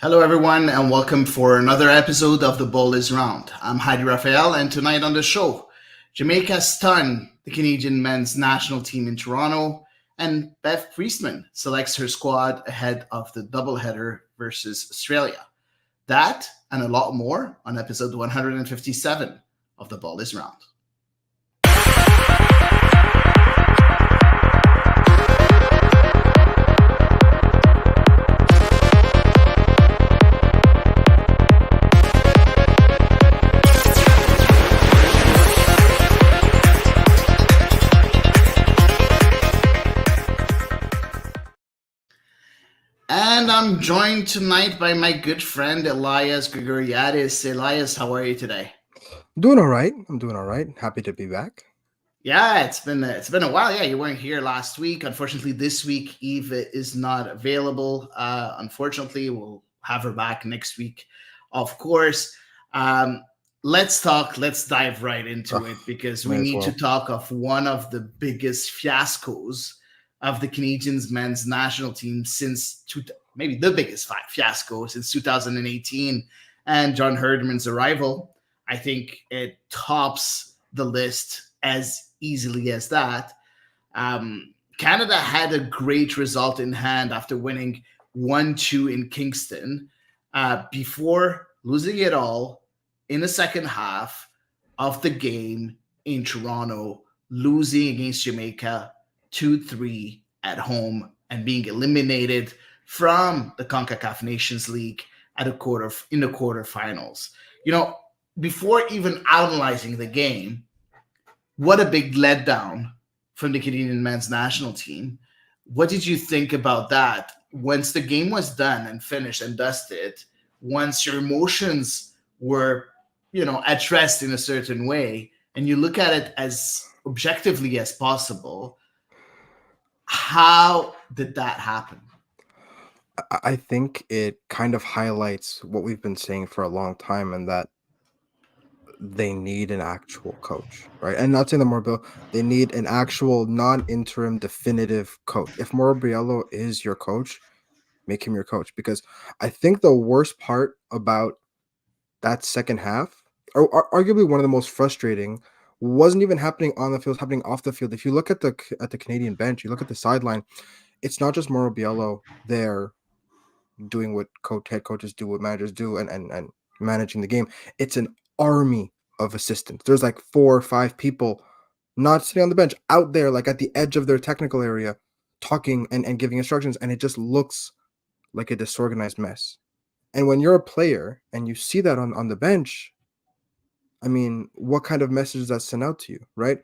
Hello, everyone, and welcome for another episode of The Ball is Round. I'm Heidi Raphael, and tonight on the show, Jamaica stunned the Canadian men's national team in Toronto, and Beth Priestman selects her squad ahead of the doubleheader versus Australia. That and a lot more on episode 157 of The Ball is Round. And I'm joined tonight by my good friend Elias Grigoriadis. Elias, how are you today? Doing all right. I'm doing all right. Happy to be back. Yeah, it's been a while. Yeah, you weren't here last week. Unfortunately, this week Eve is not available. Unfortunately, we'll have her back next week, of course. Let's dive right into it because we need to talk of one of the biggest fiascos of the Canadians men's national team since maybe the biggest fiasco since 2018 and John Herdman's arrival. I think it tops the list as easily as that. Canada had a great result in hand after winning 1-2 in Kingston before losing it all in the second half of the game in Toronto, losing against Jamaica 2-3 at home and being eliminated from the CONCACAF Nations League in the quarterfinals. You know, before even analyzing the game, what a big letdown from the Canadian men's national team. What did you think about that? Once the game was done and finished and dusted, once your emotions were, at rest in a certain way, and you look at it as objectively as possible, how did that happen? I think it kind of highlights what we've been saying for a long time, and that they need an actual coach, right? And not saying that Morbiello, they need an actual non-interim definitive coach. If Morbiello is your coach, make him your coach. Because I think the worst part about that second half, or arguably one of the most frustrating, wasn't even happening on the field, happening off the field. If you look at the Canadian bench, you look at the sideline, it's not just Mauro Biello there doing what head coaches do, what managers do, and managing the game. It's an army of assistants. There's like 4 or 5 people not sitting on the bench, out there, like at the edge of their technical area, talking and giving instructions, and it just looks like a disorganized mess. And when you're a player and you see that on the bench, I mean, what kind of message does that send out to you, right?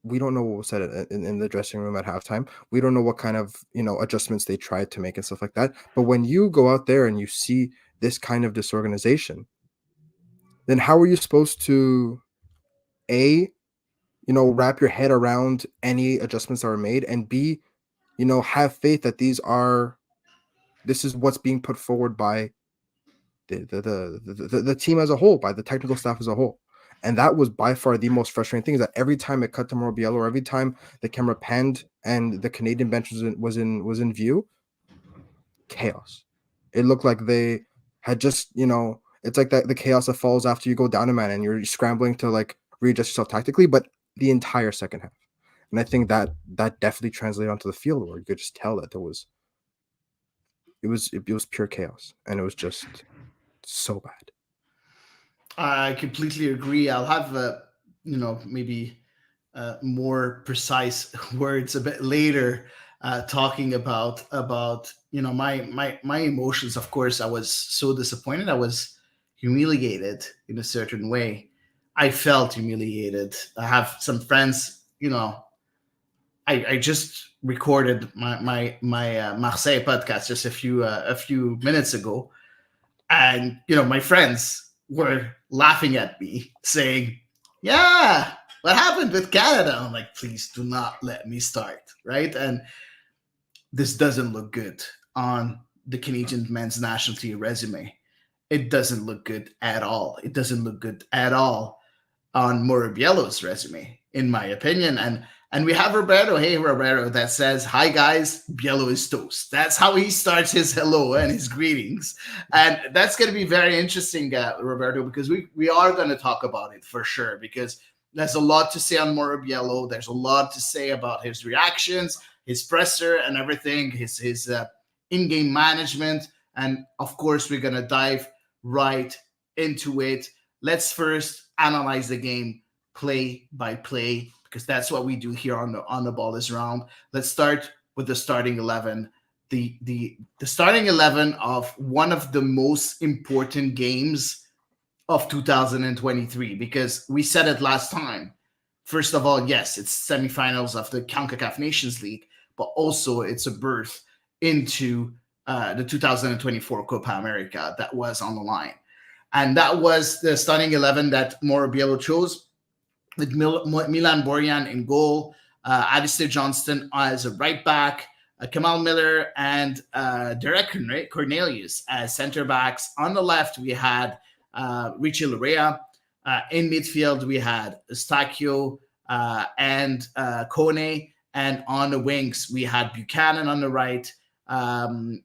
We don't know what was said in the dressing room at halftime. We don't know what kind of, adjustments they tried to make and stuff like that. But when you go out there and you see this kind of disorganization, then how are you supposed to, wrap your head around any adjustments that are made, and B, have faith that this is what's being put forward by the team as a whole, by the technical staff as a whole. And that was by far the most frustrating thing, is that every time it cut to Morbiello, or every time the camera panned and the Canadian bench was in view, chaos. It looked like they had just, it's like that the chaos that falls after you go down a man and you're scrambling to like readjust yourself tactically, but the entire second half. And I think that definitely translated onto the field, where you could just tell that it was pure chaos, and it was just so bad. I completely agree. I'll have maybe more precise words a bit later, talking about my emotions. Of course, I was so disappointed. I was humiliated in a certain way. I felt humiliated. I have some friends. I just recorded my Marseille podcast just a few minutes ago, and my friends were laughing at me, saying, "Yeah, what happened with Canada?" I'm like, "Please do not let me start." Right? And this doesn't look good on the Canadian men's national team resume. It doesn't look good at all. It doesn't look good at all on Morbiello's resume, in my opinion. And And we have Roberto, hey Roberto, that says, "Hi guys, Bielo is toast." That's how he starts his hello and his greetings, and that's going to be very interesting, Roberto, because we are going to talk about it for sure. Because there's a lot to say on Mauro Bielo. There's a lot to say about his reactions, his presser, and everything. His in-game management, and of course, we're going to dive right into it. Let's first analyze the game play by play, because that's what we do here on the ball is round. Let's start with the starting 11. The starting 11 of one of the most important games of 2023, because we said it last time. First of all, yes, it's semifinals of the CONCACAF Nations League, but also it's a berth into the 2024 Copa America that was on the line. And that was the starting 11 that Mauro Bielo chose, with Milan Borjan in goal, Alistair Johnston as a right back, Kamal Miller and Derek Cornelius as center backs. On the left, we had Richie Larea. In midfield, we had Stachio and Kone. And on the wings, we had Buchanan on the right, and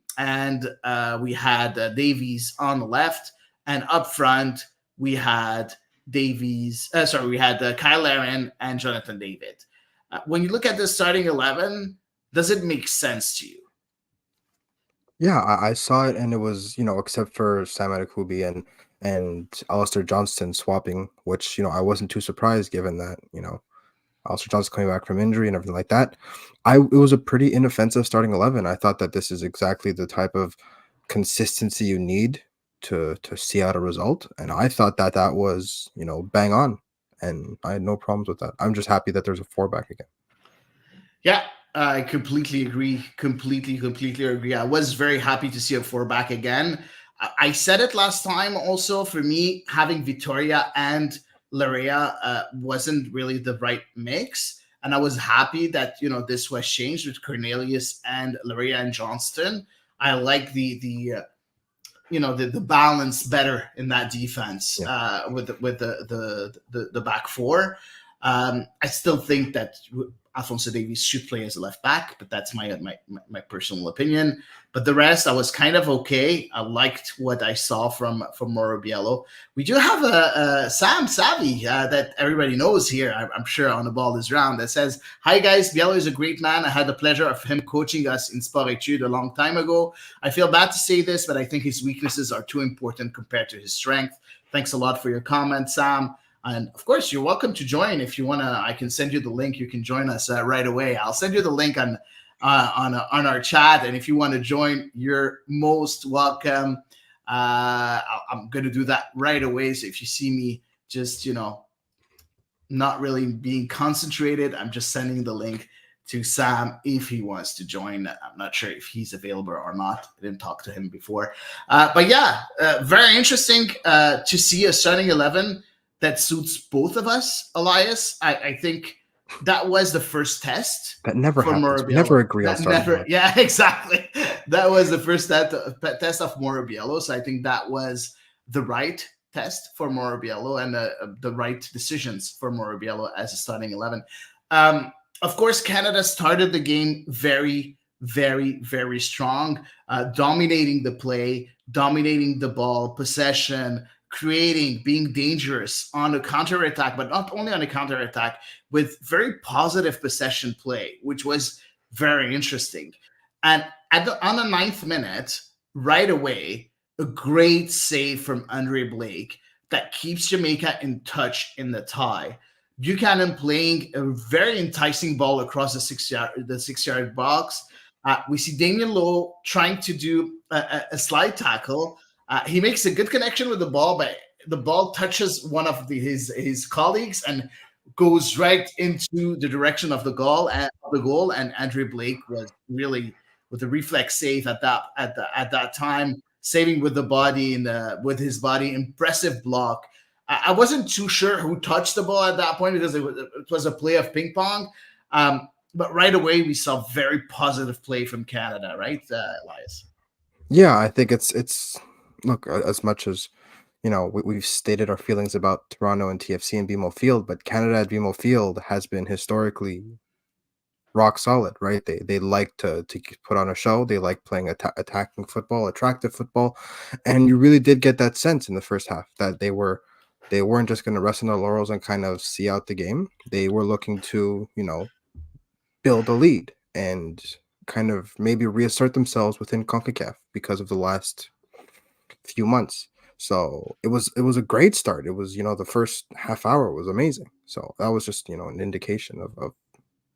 we had Davies on the left. And up front, we had we had Kyle Aaron and Jonathan David. When you look at the starting 11, does it make sense to you? Yeah, I saw it, and it was, except for Sam Adekubi and Alistair Johnston swapping, which, I wasn't too surprised given that, Alistair Johnston coming back from injury and everything like that. It was a pretty inoffensive starting 11. I thought that this is exactly the type of consistency you need to see out a result, and I thought that that was, bang on, and I had no problems with that. I'm just happy that there's a four back again. Yeah, I completely agree. Completely agree. I was very happy to see a four back again. I said it last time also, for me, having Vitoria and Larea wasn't really the right mix. And I was happy that, this was changed with Cornelius and Larea and Johnston. I like the balance better in that defense, with the back four. I still think that Alphonso Davies should play as a left back, but that's my personal opinion. But the rest, I was kind of okay. I liked what I saw from Mauro Bielo. We do have a Sam Savvy that everybody knows here, I'm sure, on the ball this round, that says, "Hi guys, Bielo is a great man. I had the pleasure of him coaching us in Sport Etudes a long time ago. I feel bad to say this, but I think his weaknesses are too important compared to his strength. Thanks a lot for your comment, Sam. And of course, you're welcome to join if you want to. I can send you the link. You can join us right away. I'll send you the link on our chat. And if you want to join, you're most welcome. I'm going to do that right away. So if you see me just, not really being concentrated, I'm just sending the link to Sam if he wants to join. I'm not sure if he's available or not. I didn't talk to him before. But yeah, very interesting to see a starting 11 that suits both of us, Elias. I think that was the first test. That never happens. We never agree on starting. Never, yeah, exactly. That was the first test of Mauro Bielo. So I think that was the right test for Mauro Bielo, and the right decisions for Mauro Bielo as a starting 11. Of course, Canada started the game very, very, very strong, dominating the play, dominating the ball, possession, creating, being dangerous on a counterattack, but not only on a counterattack, with very positive possession play, which was very interesting. And on the 9th minute, right away, a great save from Andre Blake that keeps Jamaica in touch in the tie. Buchanan playing a very enticing ball across the 6-yard box. We see Damien Lowe trying to do a slide tackle. He makes a good connection with the ball, but the ball touches one of his colleagues and goes right into the direction of the goal. And Andre Blake was really, with a reflex save at that time, saving with the body and with his body, impressive block. I wasn't too sure who touched the ball at that point, because it was a play of ping pong. But right away, we saw very positive play from Canada, right, Elias? Yeah, I think it's look, as much as we've stated our feelings about Toronto and TFC and BMO Field, but Canada at BMO Field has been historically rock solid, right? They like to put on a show. They like playing attacking football, attractive football, and you really did get that sense in the first half that they weren't just going to rest on their laurels and kind of see out the game. They were looking to, build a lead and kind of maybe reassert themselves within CONCACAF because of the last few months. So it was a great start. It was, the first half hour was amazing. So that was just, an indication of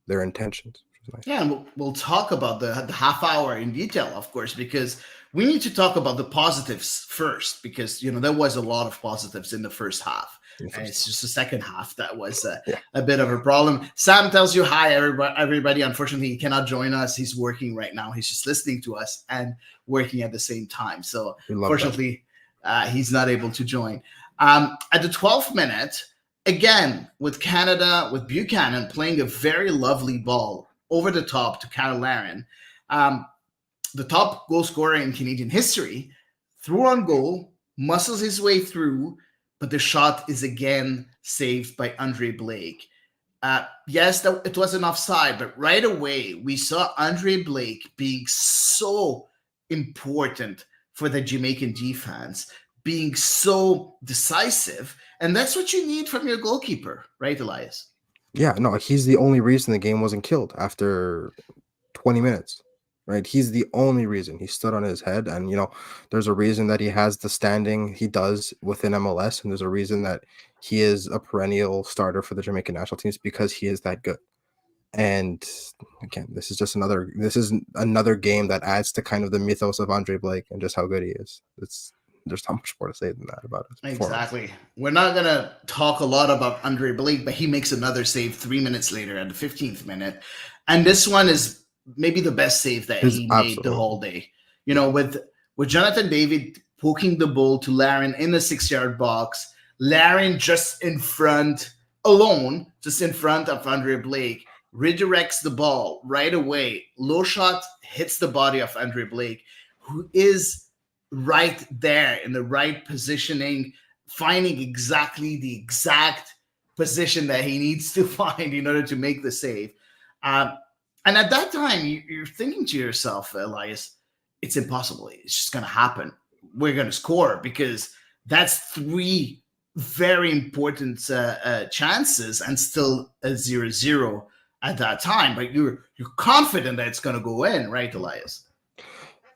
their intentions. Which was nice. Yeah, and we'll talk about the half hour in detail, of course, because we need to talk about the positives first, because there was a lot of positives in the first half, and it's just the second half that was a bit of a problem. Sam tells you hi, everybody. Unfortunately, he cannot join us. He's working right now. He's just listening to us and working at the same time. So fortunately, he's not able to join. At the 12th minute, again, with Canada, with Buchanan playing a very lovely ball over the top to Carl Laren, the top goal scorer in Canadian history, threw on goal, muscles his way through, but the shot is again saved by Andre Blake. Yes, it was an offside, but right away we saw Andre Blake being so important for the Jamaican defense, being so decisive. And that's what you need from your goalkeeper, right, Elias? Yeah, no, he's the only reason the game wasn't killed after 20 minutes, right? He's the only reason. He stood on his head, and there's a reason that he has the standing he does within MLS, and there's a reason that he is a perennial starter for the Jamaican national teams, because he is that good. And again, this is another game that adds to kind of the mythos of Andre Blake and just how good he is. There's not much more to say than that about it. Exactly. We're not going to talk a lot about Andre Blake, but he makes another save 3 minutes later at the 15th minute. And this one is maybe the best save that he made the whole day. With Jonathan David poking the ball to Laren in the 6-yard box, Laren just in front alone, just in front of Andre Blake, redirects the ball right away. Low shot hits the body of Andre Blake, who is right there in the right positioning, finding exactly the exact position that he needs to find in order to make the save. And at that time, you're thinking to yourself, Elias, it's impossible. It's just going to happen. We're going to score, because that's 3 very important chances and still a 0-0 at that time. But you're confident that it's going to go in, right, Elias?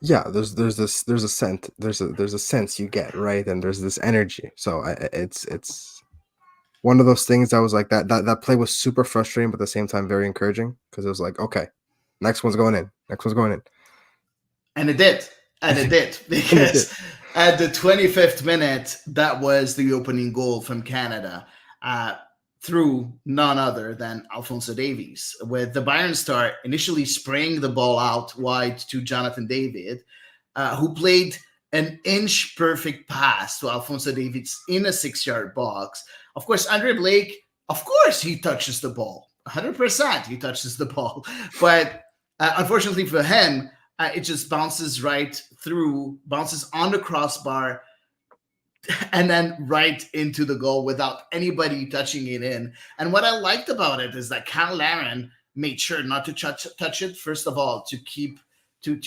Yeah, there's a sense you get, right, and there's this energy. So it's one of those things that was like that play was super frustrating, but at the same time very encouraging, because it was like, okay, next one's going in, and it did, because at the 25th minute, that was the opening goal from Canada. Through none other than Alphonso Davies, with the Bayern star initially spraying the ball out wide to Jonathan David, who played an inch perfect pass to Alphonso Davies in a 6-yard box. Of course, Andre Blake, he touches the ball. 100% he touches the ball. But unfortunately for him, it just bounces right through, bounces on the crossbar, and then right into the goal without anybody touching it in. And what I liked about it is that Carl Laren made sure not to touch it. First of all, to keep to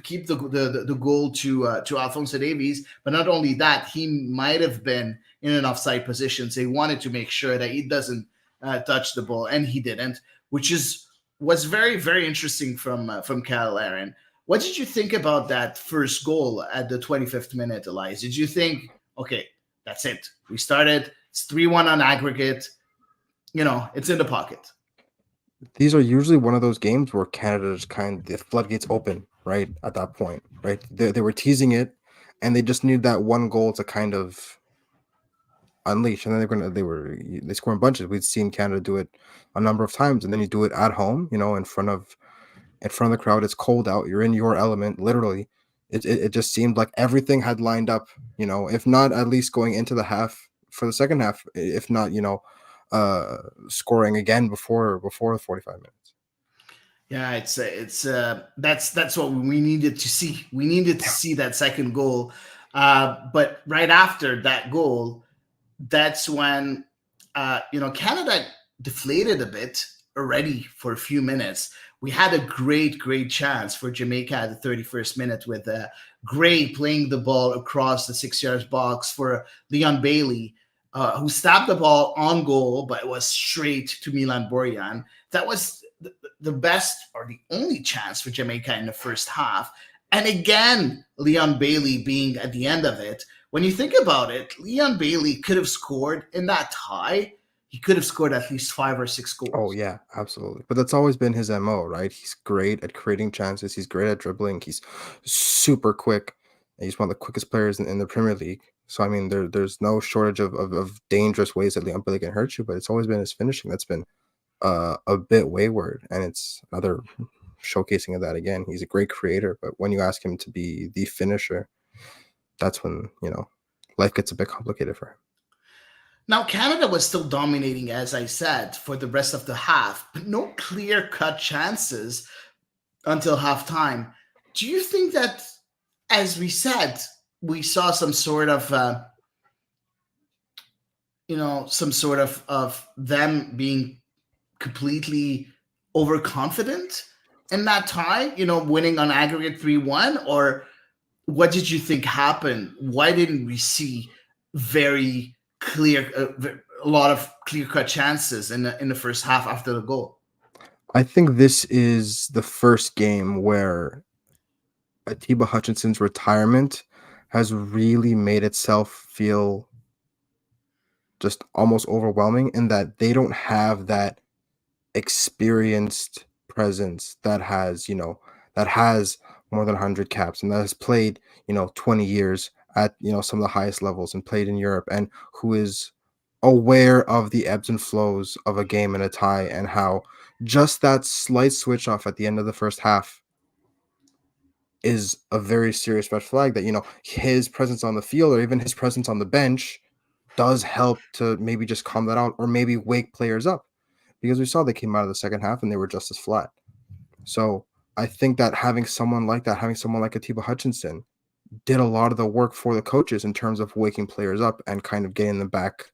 keep the goal to Alphonso Davies. But not only that, he might have been in an offside position, so he wanted to make sure that he doesn't touch the ball, and he didn't, which was very, very interesting from Carl Laren. What did you think about that first goal at the 25th minute, Elias? Did you think, okay, that's it. We started. It's 3-1 on aggregate. It's in the pocket. These are usually one of those games where Canada just the floodgates open, right, at that point, right? They were teasing it, and they just need that one goal to kind of unleash. And then they score in bunches. We've seen Canada do it a number of times, and then you do it at home, in front of the crowd. It's cold out. You're in your element, literally. It just seemed like everything had lined up, if not at least going into the half for the second half, if not, scoring again before the 45 minutes. Yeah, it's that's what we needed to see. We needed to see that second goal. But right after that goal, that's when Canada deflated a bit. already for a few minutes. We had a great chance for Jamaica at the 31st minute with Gray playing the ball across the 6 yards box for Leon Bailey, who stabbed the ball on goal, but it was straight to Milan Borjan. That was the best or the only chance for Jamaica in the first half. And again, Leon Bailey being at the end of it. When you think about it, Leon Bailey could have scored in that tie. He could have scored at least 5 or 6 goals. Oh yeah, absolutely. But that's always been his MO, right? He's great at creating chances. He's great at dribbling. He's super quick. He's one of the quickest players in the Premier League. So I mean, there's no shortage of dangerous ways that Leon Bailey can hurt you. But it's always been his finishing that's been a bit wayward, and it's another showcasing of that again. He's a great creator, but when you ask him to be the finisher, that's when life gets a bit complicated for him. Now, Canada was still dominating, as I said, for the rest of the half, but no clear-cut chances until halftime. Do you think that, as we said, we saw some sort of, of them being completely overconfident in that tie, winning on aggregate 3-1? Or what did you think happened? Why didn't we see a lot of clear-cut chances in the first half after the goal? I think this is the first game where Atiba Hutchinson's retirement has really made itself feel just almost overwhelming, in that they don't have that experienced presence that has more than 100 caps and that has played 20 years at some of the highest levels and played in Europe, and who is aware of the ebbs and flows of a game and a tie, and how just that slight switch off at the end of the first half is a very serious red flag, that his presence on the field or even his presence on the bench does help to maybe just calm that out, or maybe wake players up, because we saw they came out of the second half and they were just as flat. So I think that having someone like Atiba Hutchinson did a lot of the work for the coaches in terms of waking players up and kind of getting them back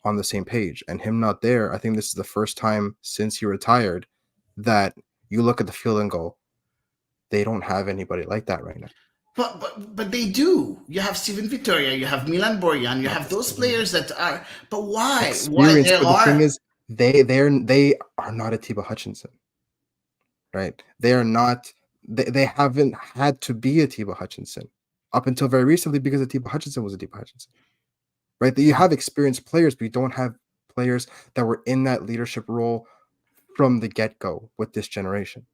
on the same page. And him not there, I think this is the first time since he retired that you look at the field and go, they don't have anybody like that right now. But they do. You have Steven Victoria, you have Milan Borjan, you have those players that are. But why? Experience. The thing is, they are not Atiba Hutchinson, right? They are not. They haven't had to be Atiba Hutchinson up until very recently, because Atiba Hutchinson was Atiba Hutchinson, right? That you have experienced players, but you don't have players that were in that leadership role from the get-go with this generation.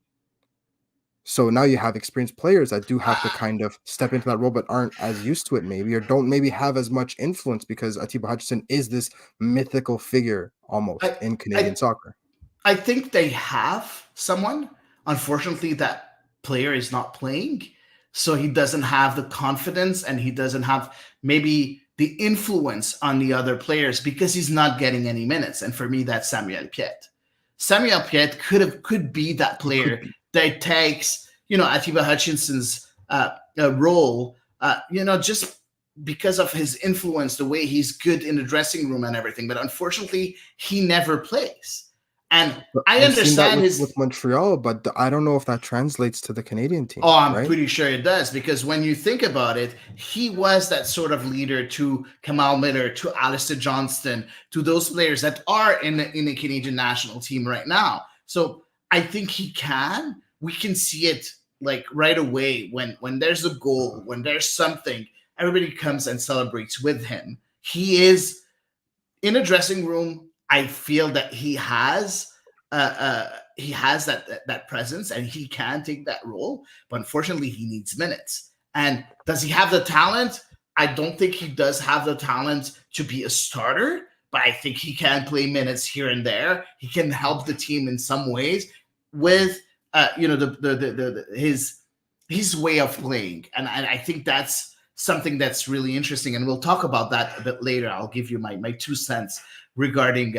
So now you have experienced players that do have to kind of step into that role, but aren't as used to it maybe, or don't maybe have as much influence, because Atiba Hutchinson is this mythical figure almost in Canadian soccer. I think they have someone. Unfortunately, that player is not playing, so he doesn't have the confidence, and he doesn't have maybe the influence on the other players, because he's not getting any minutes. And for me, that's Samuel Piette. Samuel Piette could be that player that takes, Atiba Hutchinson's role, just because of his influence, the way he's good in the dressing room and everything. But unfortunately, he never plays. And I understand with Montreal, but I don't know if that translates to the Canadian team. Oh, I'm pretty sure it does, because when you think about it, he was that sort of leader to Kamal Miller, to Alistair Johnston, to those players that are in the Canadian national team right now. So I think we can see it like right away when there's a goal, when there's something, everybody comes and celebrates with him. He is in a dressing room. I feel that he has that presence, and he can take that role, but unfortunately he needs minutes. And does he have the talent? I don't think he does have the talent to be a starter, but I think he can play minutes here and there. He can help the team in some ways with his way of playing, and I think that's something that's really interesting, and we'll talk about that a bit later. I'll give you my 2 cents regarding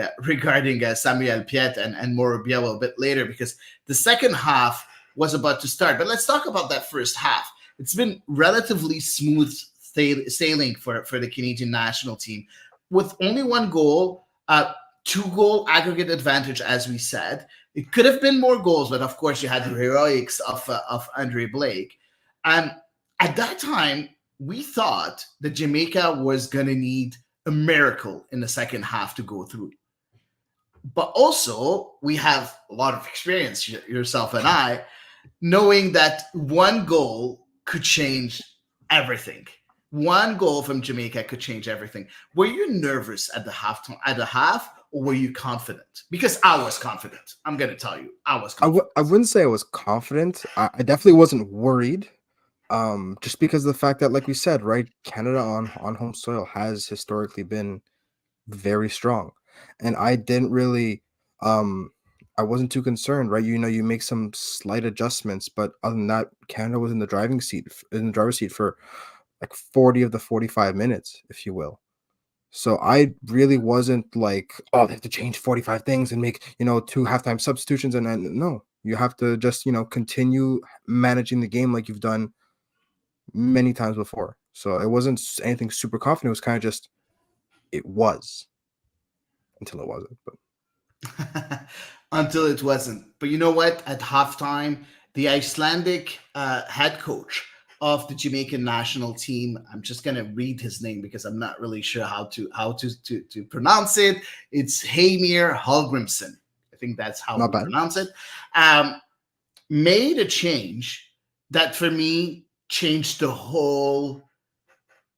Samuel Piette and Mauro Biello a bit later, because the second half was about to start. But let's talk about that first half. It's been relatively smooth sailing for the Canadian national team, with only 1 goal, 2-goal aggregate advantage, as we said. It could have been more goals, but of course you had the heroics of Andre Blake. And at that time, we thought that Jamaica was going to need a miracle in the second half to go through. But also, we have a lot of experience, yourself and I, knowing that one goal could change everything. One goal from Jamaica could change everything. Were you nervous at the half, or were you confident? Because I was confident. I'm going to tell you, I was confident. I wouldn't say I was confident. I definitely wasn't worried. Just because of the fact that, like we said, right, Canada on home soil has historically been very strong, and I didn't really, I wasn't too concerned, right? You make some slight adjustments, but other than that, Canada was in the driver's seat for like 40 of the 45 minutes, if you will. So I really wasn't like, oh, they have to change 45 things and make, two halftime substitutions. And then, no, you have to just, continue managing the game like you've done many times before. So it wasn't anything super confident. It was kind of just, it was until it wasn't. But Until it wasn't. But you know what? At halftime, the Icelandic head coach of the Jamaican national team, I'm just gonna read his name because I'm not really sure how to pronounce it. It's Heimir Hallgrimsson. I think that's how not we bad. pronounce it. Made a change that for me changed the whole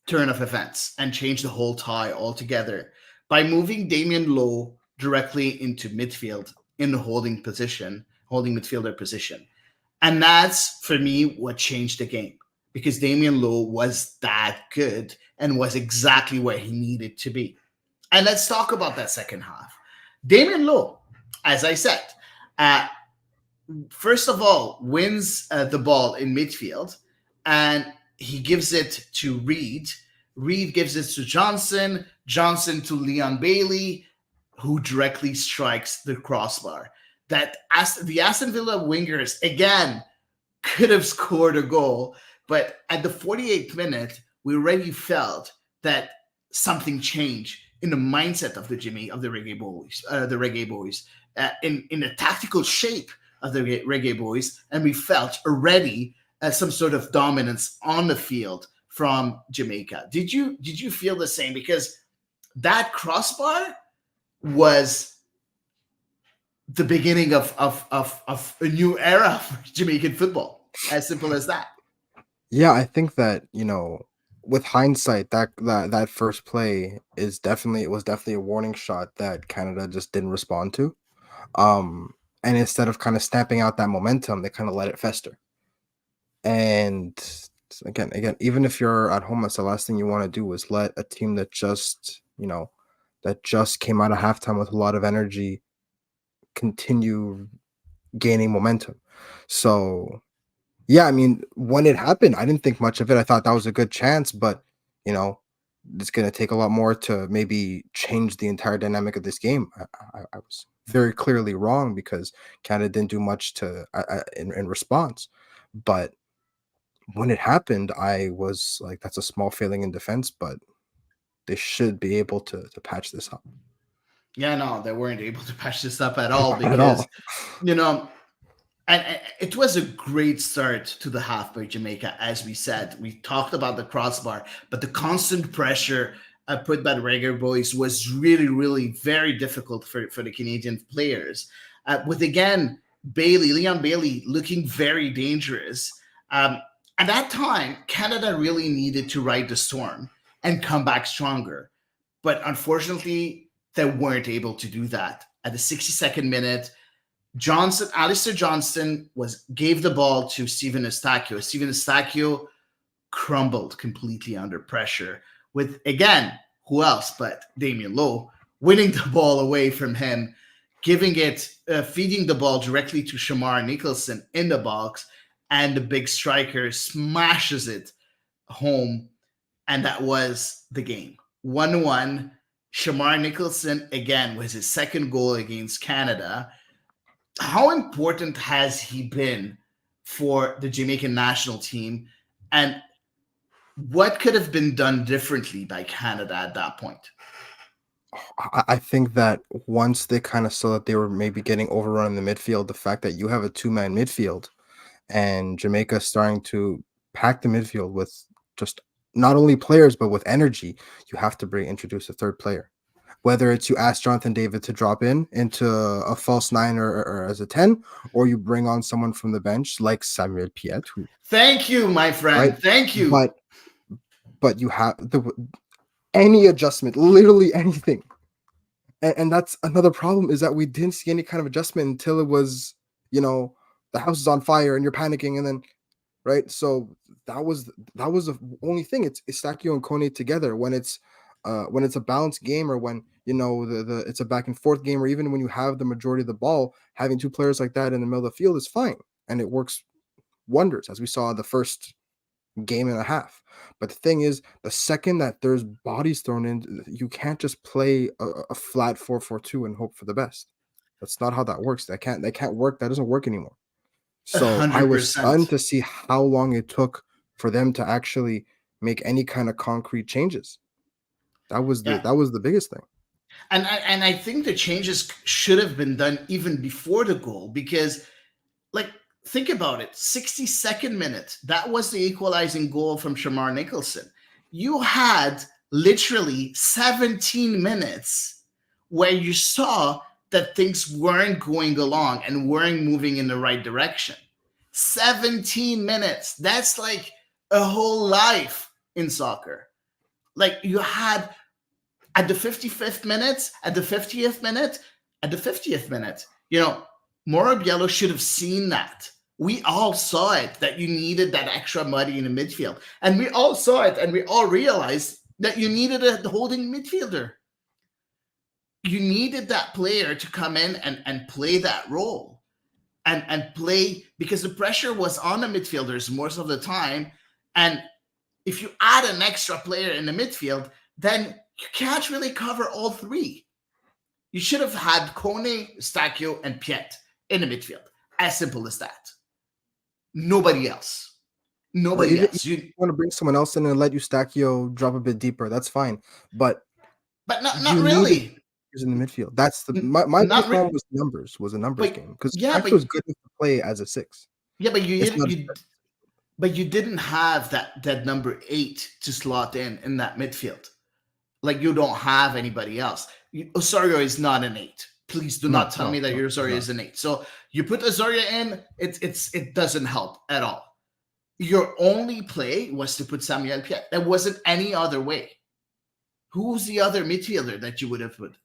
turn of events and changed the whole tie altogether by moving Damian Lowe directly into midfield in the holding midfielder position. And that's, for me, what changed the game, because Damian Lowe was that good and was exactly where he needed to be. And let's talk about that second half. Damian Lowe, as I said, first of all, wins the ball in midfield, and he gives it to Reed. Reed gives it to Johnson to Leon Bailey, who directly strikes the crossbar. That the Aston Villa wingers, again, could have scored a goal, but at the 48th minute, we already felt that something changed in the mindset of the Reggae Boys, in the tactical shape of the Reggae Boys, and we felt already some sort of dominance on the field from Jamaica. Did you feel the same? Because that crossbar was the beginning of a new era for Jamaican football. As simple as that. Yeah, I think that, with hindsight, that first play was definitely a warning shot that Canada just didn't respond to. And instead of kind of stamping out that momentum, they kind of let it fester. And again, even if you're at home, that's the last thing you want to do is let a team that just came out of halftime with a lot of energy continue gaining momentum. So yeah, I mean, when it happened, I didn't think much of it. I thought that was a good chance, but it's going to take a lot more to maybe change the entire dynamic of this game. I was very clearly wrong because Canada didn't do much in response. But when it happened, I was like, that's a small failing in defense, but they should be able to patch this up. Yeah, no, they weren't able to patch this up at all Not because, at all. And it was a great start to the half by Jamaica. As we said, we talked about the crossbar, but the constant pressure put by the Reggae Boys was really, really very difficult for the Canadian players. With, again, Leon Bailey looking very dangerous. At that time, Canada really needed to ride the storm and come back stronger. But unfortunately, they weren't able to do that. At the 62nd minute, Alistair Johnston gave the ball to Steven Eustáquio. Steven Eustáquio crumbled completely under pressure with, again, who else but Damian Lowe winning the ball away from him, feeding the ball directly to Shamar Nicholson in the box, and the big striker smashes it home, and that was the game. 1-1. Shamar Nicholson, again, was his second goal against Canada. How important has he been for the Jamaican national team, and what could have been done differently by Canada at that point? I think that once they kind of saw that they were maybe getting overrun in the midfield, the fact that you have a two-man midfield and Jamaica starting to pack the midfield with just not only players but with energy, you have to introduce a third player. Whether it's you ask Jonathan David to drop into a false nine or as a 10, or you bring on someone from the bench like Samuel Piet, who Thank you, my right, friend. Thank you. but you have any adjustment, literally anything. And that's another problem, is that we didn't see any kind of adjustment until it was, the house is on fire and you're panicking, and then right. So that was the only thing. It's Istakio and Kone together when it's a balanced game, or when the it's a back and forth game, or even when you have the majority of the ball, having two players like that in the middle of the field is fine, and it works wonders, as we saw the first game and a half. But the thing is, the second that there's bodies thrown in, you can't just play a flat 4-4-2 and hope for the best. That's not how that works. That can't work. That doesn't work anymore. A So I hundred was stunned percent. to see how long it took for them to actually make any kind of concrete changes. Yeah. That was the biggest thing. And I think the changes should have been done even before the goal, because, like, think about it. 62nd minute, that was the equalizing goal from Shamar Nicholson. You had literally 17 minutes where you saw that things weren't going along and weren't moving in the right direction. 17 minutes. That's like a whole life in soccer. Like, you had at the 55th minute, at the 50th minute, at the 50th minute, Mauro Biello should have seen that. We all saw it, that you needed that extra money in the midfield. And we all saw it, and we all realized that you needed a holding midfielder. You needed that player to come in and play that role. And play, because the pressure was on the midfielders most of the time. And if you add an extra player in the midfield, then you can't really cover all three. You should have had Kone, Stakio, and Piet in the midfield. As simple as that. Nobody else. Or Nobody even else. you want to bring someone else in and let Eustachio drop a bit deeper. That's fine, but But not you needed really. in the midfield. That's my Not biggest re- problem was a numbers but game, because yeah, Eustachio is good enough to play as a 6. but It's not. you didn't have that number 8 to slot in that midfield. Like, you don't have anybody else. Osorio is not an 8. Please do not tell me that your He's Osorio not. is an 8. So you put Osorio in, it doesn't help at all. Your only play was to put Samuel Piet. There wasn't any other way. Who's the other midfielder that you would have put?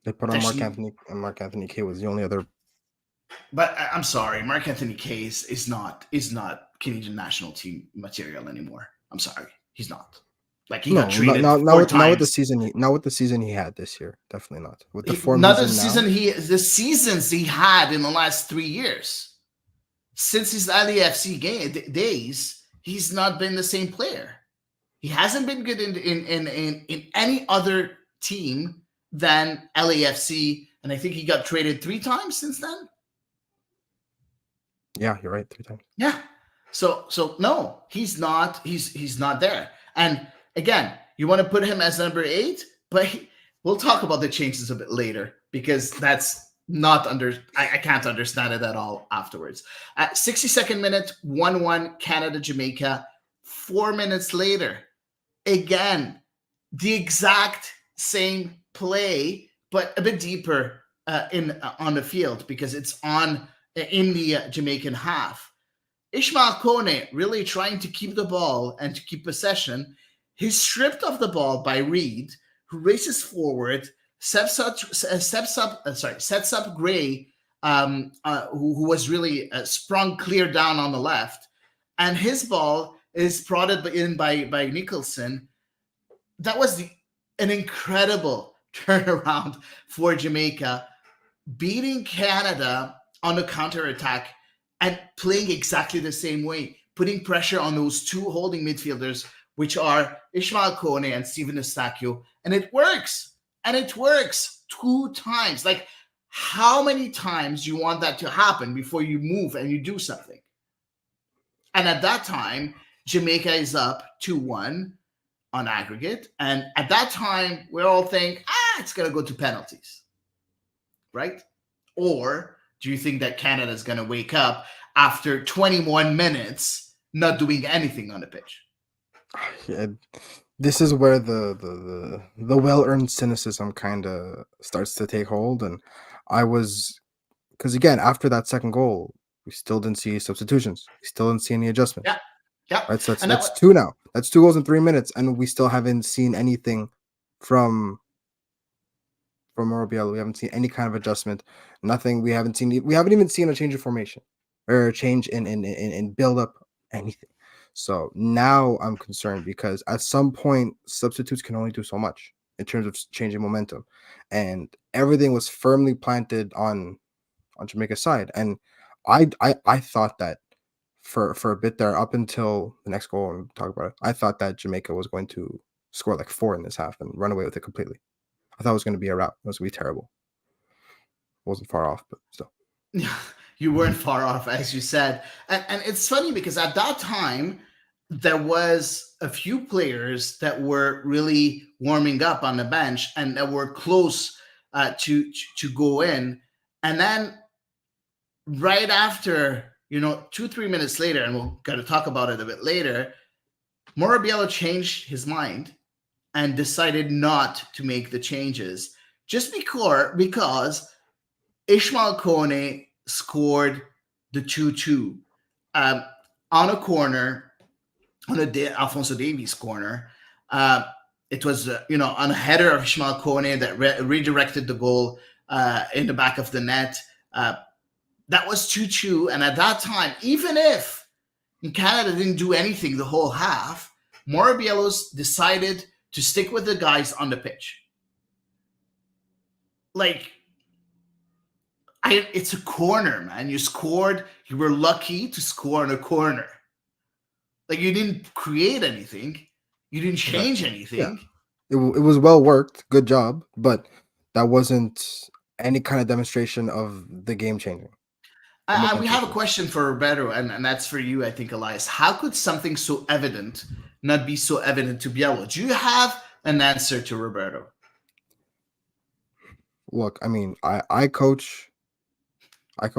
They put on Mark Anthony, and Mark Anthony K was the only other. But I'm sorry, Mark Anthony K is not Canadian national team material anymore. I'm sorry, he's not. Like, he got No, traded not four with the times. season. Not with the season he had this year. Definitely not with the form Not he's the in now. the seasons he had in the last 3 years. Since his LAFC days, he's not been the same player. He hasn't been good in any other team than LAFC, and I think he got traded 3 times since then. Yeah, you're right. 3 times. Yeah. So no, he's not. He's not there. And again, you want to put him as number 8, but we'll talk about the changes a bit later, because that's not I can't understand it at all afterwards. At 62nd minute, 1-1 Canada Jamaica. 4 minutes later, again, the exact same play, but a bit deeper on the field, because it's in the Jamaican half. Ishmael Kone really trying to keep the ball and to keep possession. He's stripped of the ball by Reed, who races forward, sets up Gray, who was really sprung clear down on the left, and his ball is prodded in by Nicholson. That was an incredible turnaround for Jamaica, beating Canada on the counterattack and playing exactly the same way, putting pressure on those two holding midfielders, which are Ishmael Kone and Steven Eustachio. And it works. And it works 2 times. Like, how many times do you want that to happen before you move and you do something? And at that time, Jamaica is up 2-1 on aggregate. And at that time, we all think, it's going to go to penalties, right? Or do you think that Canada is going to wake up after 21 minutes not doing anything on the pitch? Yeah, this is where the well-earned cynicism kind of starts to take hold. And I was, because again, after that second goal, we still didn't see substitutions. We still didn't see any adjustments. Yeah. Yeah. Right. So And that's two now. That's 2 goals in 3 minutes, and we still haven't seen anything from Mauro Biello. We haven't seen any kind of adjustment. Nothing. We haven't even seen a change of formation or a change in build up, anything. So now I'm concerned because at some point substitutes can only do so much in terms of changing momentum, and everything was firmly planted on Jamaica's side. And I thought that for a bit there, up until the next goal, and talk about it, I thought that Jamaica was going to score like 4 in this half and run away with it completely. I thought it was going to be a rout. It was going to be terrible. Wasn't far off, but still. You weren't far off, as you said. And it's funny because at that time, there was a few players that were really warming up on the bench and that were close to go in. And then right after, 2-3 minutes later, and we're going to talk about it a bit later, Mauro Biello changed his mind and decided not to make the changes just because Ishmael Kone scored the 2-2 on a corner, on Alphonso Davies corner. It was, on a header of Ishmael Kone that redirected the goal in the back of the net. That was 2-2. And at that time, even if Canada didn't do anything the whole half, Mauro Biello decided to stick with the guys on the pitch. Like, it's a corner, man. You scored. You were lucky to score on a corner. Like, you didn't create anything. You didn't change anything. Yeah. It was well worked. Good job. But that wasn't any kind of demonstration of the game changing. We have a question for Roberto, and that's for you, I think, Elias. How could something so evident not be so evident to Biello? Do you have an answer to Roberto? Look, I mean, I coach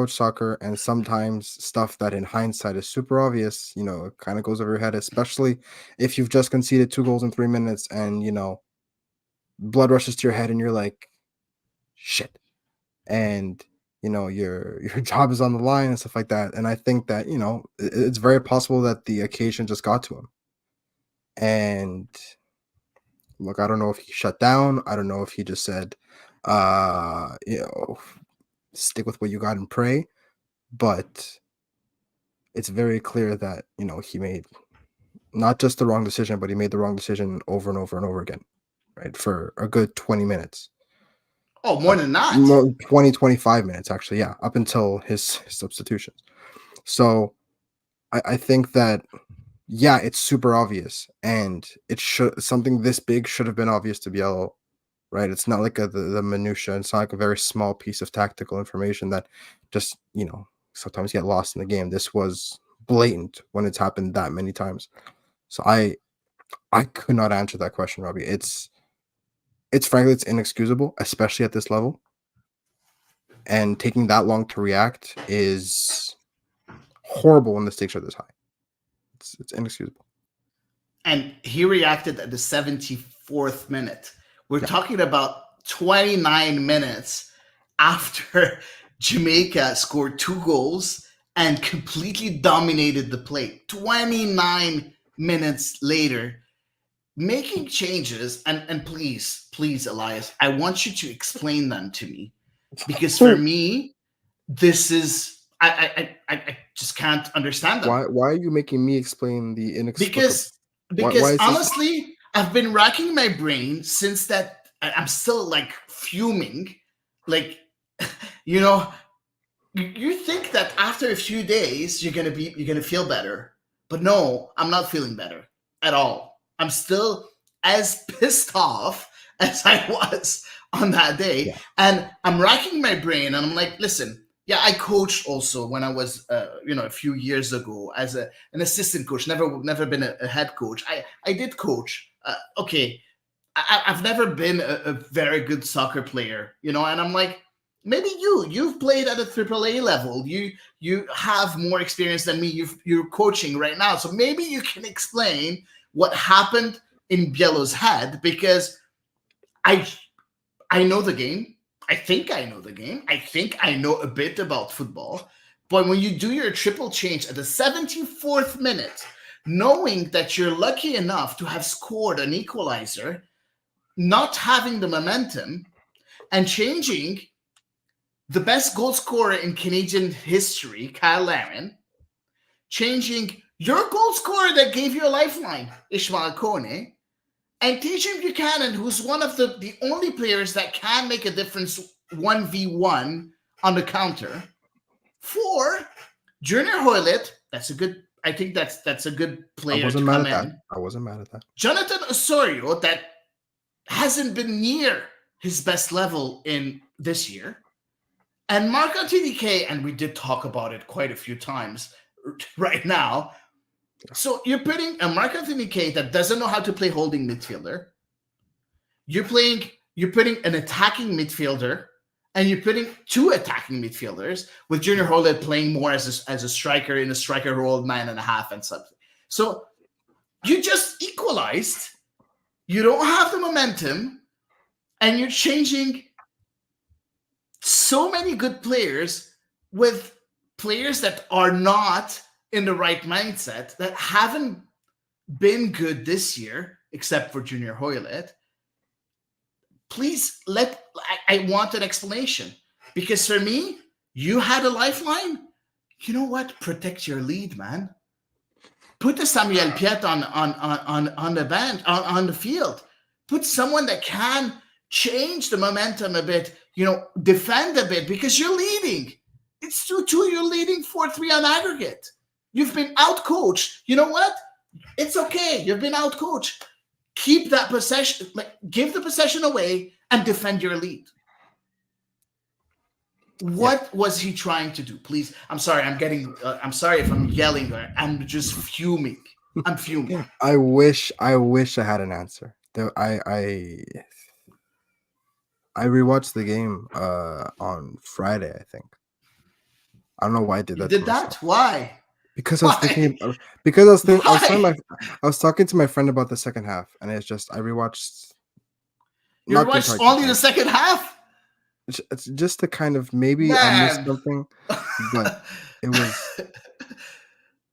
soccer, and sometimes stuff that in hindsight is super obvious, it kind of goes over your head, especially if you've just conceded 2 goals in 3 minutes and, blood rushes to your head and you're like, shit. And, your job is on the line and stuff like that. And I think that, it's very possible that the occasion just got to him. And look, I don't know if he shut down. I don't know if he just said, stick with what you got and pray. But it's very clear that, he made not just the wrong decision, but he made the wrong decision over and over and over again, right? For a good 20 minutes. Oh, more than that. 20, 25 minutes, actually. Yeah. Up until his substitutions. So I think that, yeah, it's super obvious, and something this big should have been obvious to Biello, right? It's not like the minutia. It's not like a very small piece of tactical information that just, sometimes get lost in the game. This was blatant when it's happened that many times. So I could not answer that question, Robbie. It's frankly, it's inexcusable, especially at this level. And taking that long to react is horrible when the stakes are this high. It's inexcusable. And he reacted at the 74th minute. We're talking about 29 minutes after Jamaica scored 2 goals and completely dominated the play. 29 minutes later, making changes, and please, Elias, I want you to explain them to me. Because for me, this is, I just can't understand them. Why are you making me explain the inexplicable? Because honestly, I've been racking my brain since that. I'm still like fuming. Like, you think that after a few days you're gonna feel better, but no, I'm not feeling better at all. I'm still as pissed off as I was on that day, and I'm racking my brain, and I'm like, listen. Yeah, I coached also when I was, a few years ago as an assistant coach. Never been a head coach. I did coach. Okay, I've never been a very good soccer player, and I'm like, maybe you've played at a AAA level. You have more experience than me. You're coaching right now, so maybe you can explain what happened in Bielo's head, because I I know the game. I think I know the game. I think I know a bit about football. But when you do your triple change at the 74th minute, knowing that you're lucky enough to have scored an equalizer, not having the momentum, and changing the best goal scorer in Canadian history, Kyle Larin, changing your goal scorer that gave you a lifeline, Ishmael Kone, and TJ Buchanan, who's one of the only players that can make a difference 1v1 on the counter, for Junior Hoylett. I think that's a good player to come in. I wasn't mad at that. Jonathan Osorio, that hasn't been near his best level in this year. And Marc-Anthony Kaye, and we did talk about it quite a few times right now. So you're putting a Marc-Anthony Kaye that doesn't know how to play holding midfielder. You're putting an attacking midfielder, and you're putting two attacking midfielders, with Junior Hoylett playing more as a striker, in a striker role, 9.5 and something. So you just equalized. You don't have the momentum, and you're changing so many good players with players that are not in the right mindset, that haven't been good this year, except for Junior Hoylett. Please I want an explanation, because for me, you had a lifeline. You know what? Protect your lead, man. Put the Samuel Piet on the bench, on the field. Put someone that can change the momentum a bit, defend a bit, because you're leading. It's 2-2, you're leading 4-3 on aggregate. You've been out-coached. You know what? It's okay. You've been out-coached. Keep that possession, give the possession away and defend your lead. What was he trying to do? Please, I'm sorry. I'm sorry if I'm yelling. I'm just fuming. I'm fuming. I wish I had an answer. I rewatched the game on Friday, I think. I don't know why I did that. You did that? Why? Because I was thinking. I was talking to my friend about the second half, and it's just I rewatched. You rewatched only the second half? It's just to kind of maybe I missed something, but it was.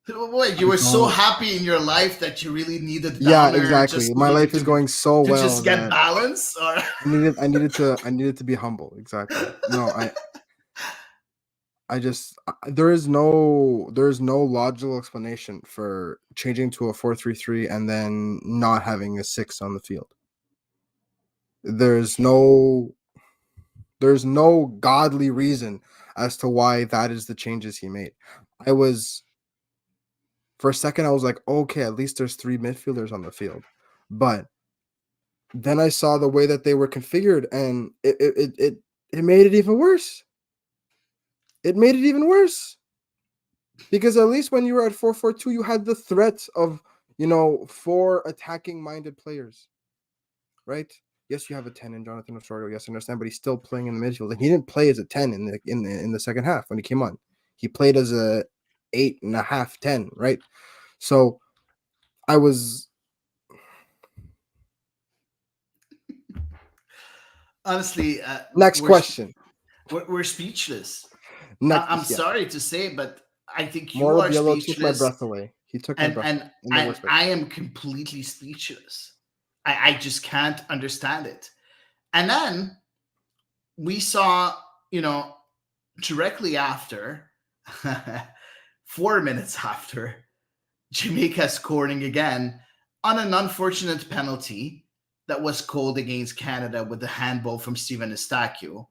Wait, you were so happy in your life that you really needed. Yeah, exactly. My life is going so well. Just get balance, or I needed to be humble. Exactly. No, there is no logical explanation for changing to a 4-3-3 and then not having a 6 on the field. There's no godly reason as to why that is the changes he made. For a second I was like, okay, at least there's 3 midfielders on the field. But then I saw the way that they were configured, and it made it even worse. It made it even worse, because at least when you were at 4-4-2, you had the threat of 4 attacking-minded players, right? Yes, you have a 10 in Jonathan Osorio. Yes, I understand, but he's still playing in the midfield, and he didn't play as a 10 in the second half when he came on. He played as a 8.5, 10, right? So I was honestly. Next question. We're speechless. I'm sorry to say, but I think you are speechless. Took my breath away. He took my breath. And I am completely speechless. I just can't understand it. And then we saw, directly after, 4 minutes after, Jamaica scoring again on an unfortunate penalty that was called against Canada with the handball from Steven Eustáquio.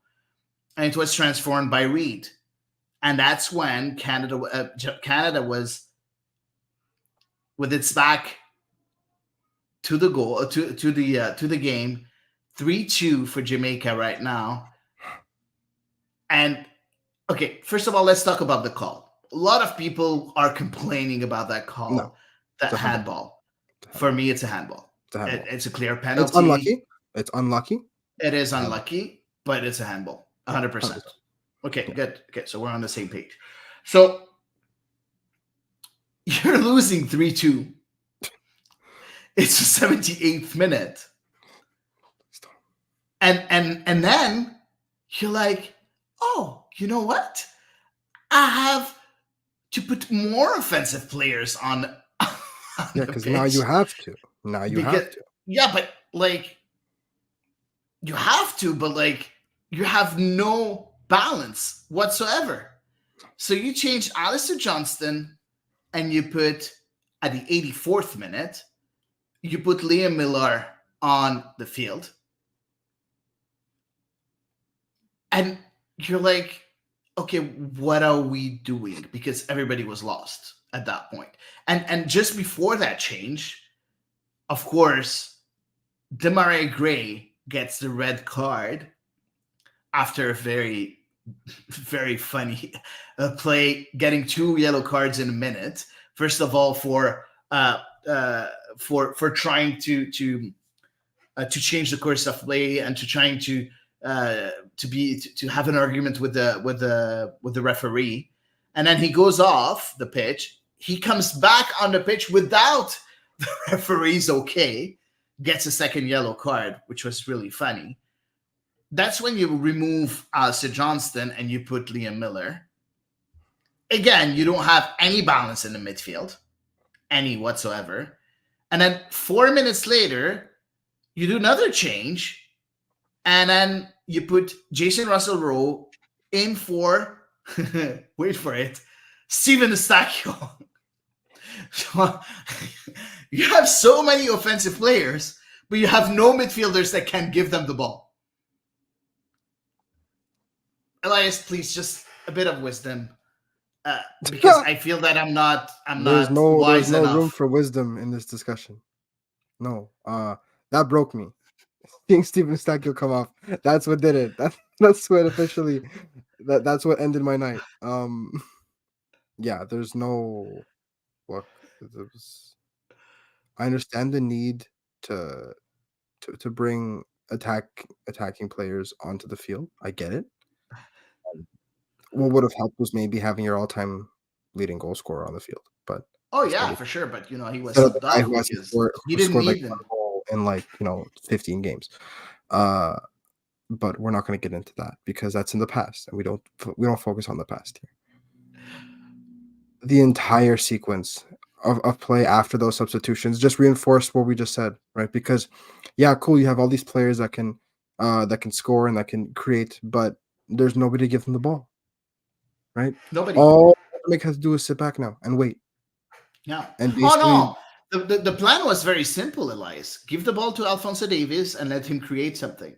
And it was transformed by Reid. And that's when Canada was with its back to the goal, to the game, 3-2 for Jamaica right now. And okay, first of all, let's talk about the call. A lot of people are complaining about that call, that handball. For me, it's a handball. It's a handball. It's a clear It's penalty. unlucky. It's unlucky. It is Uh, unlucky, but it's a handball. yeah, 100%. 100%. Okay, Yeah. good. Okay, so we're on the same page. So you're losing 3-2. It's the 78th minute. And then you're like, oh, you know what? I have to put more offensive players on, on Yeah, the because now you pitch. have to. Now you Because have to. yeah, but like you have to, but like you have no balance whatsoever. So you change Alistair Johnston and you put at the 84th minute, you put Liam Miller on the field. And you're like, okay, what are we doing? Because everybody was lost at that point. And just before that change, of course, Demarai Gray gets the red card after a very, very funny play, getting 2 yellow cards in a minute. First of all, for trying to change the course of play and to trying to have an argument with the referee, and then he goes off the pitch. He comes back on the pitch without the referee's okay, gets a second yellow card, which was really funny. That's when you remove Alistair Johnston and you put Liam Miller. Again, you don't have any balance in the midfield, any whatsoever. And then 4 minutes later, you do another change, and then you put Jason Russell-Rowe in for, wait for it, Steven Eustáquio. So, you have so many offensive players, but you have no midfielders that can give them the ball. Elias, please, just a bit of wisdom, because I feel that I'm not There's wise no room enough. for wisdom in this discussion. No, that broke me. Seeing Steven Eustáquio come off, that's what did it. That's what officially, that's what ended my night. Yeah, there's no look. I understand the need to bring attacking players onto the field. I get it. What would have helped was maybe having your all-time leading goal scorer on the field, but Oh instead yeah, of for sure. But he was instead of the subbed guy off because he who didn't scored like need one them. goal in like 15 games. Uh, but we're not going to get into that because that's in the past, and we don't focus on the past here. The entire sequence of play after those substitutions just reinforced what we just said, right? Because yeah, cool, you have all these players that can score and that can create, but there's nobody to give them the ball, right? Nobody. All Mick has to do is sit back now and wait. Yeah. And Oh basically, no. The plan was very simple, Elias. Give the ball to Alphonso Davies and let him create something.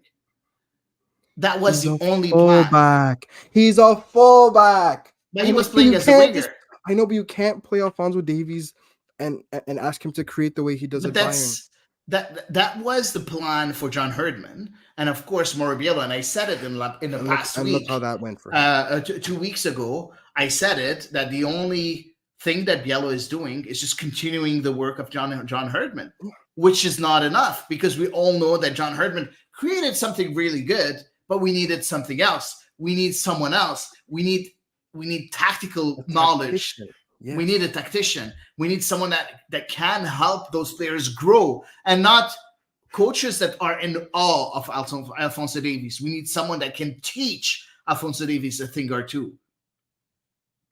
That was he's the a only plan. fullback. He's a fullback. But I he know was playing you as a can't just. winger. I know, but you can't play Alphonso Davies and ask him to create the way he does But at Bayern. that was the plan for John Herdman, and of course Moribiello. And I said it in the past And look how week, that went for him. 2 weeks ago. I said it that the only thing that Biello is doing is just continuing the work of John Herdman, which is not enough because we all know that John Herdman created something really good, but we needed something else. We need someone else. We need tactical knowledge. Yes. We need a tactician. We need someone that can help those players grow, and not coaches that are in awe of Alphonso Davies. We need someone that can teach Alphonso Davies a thing or two.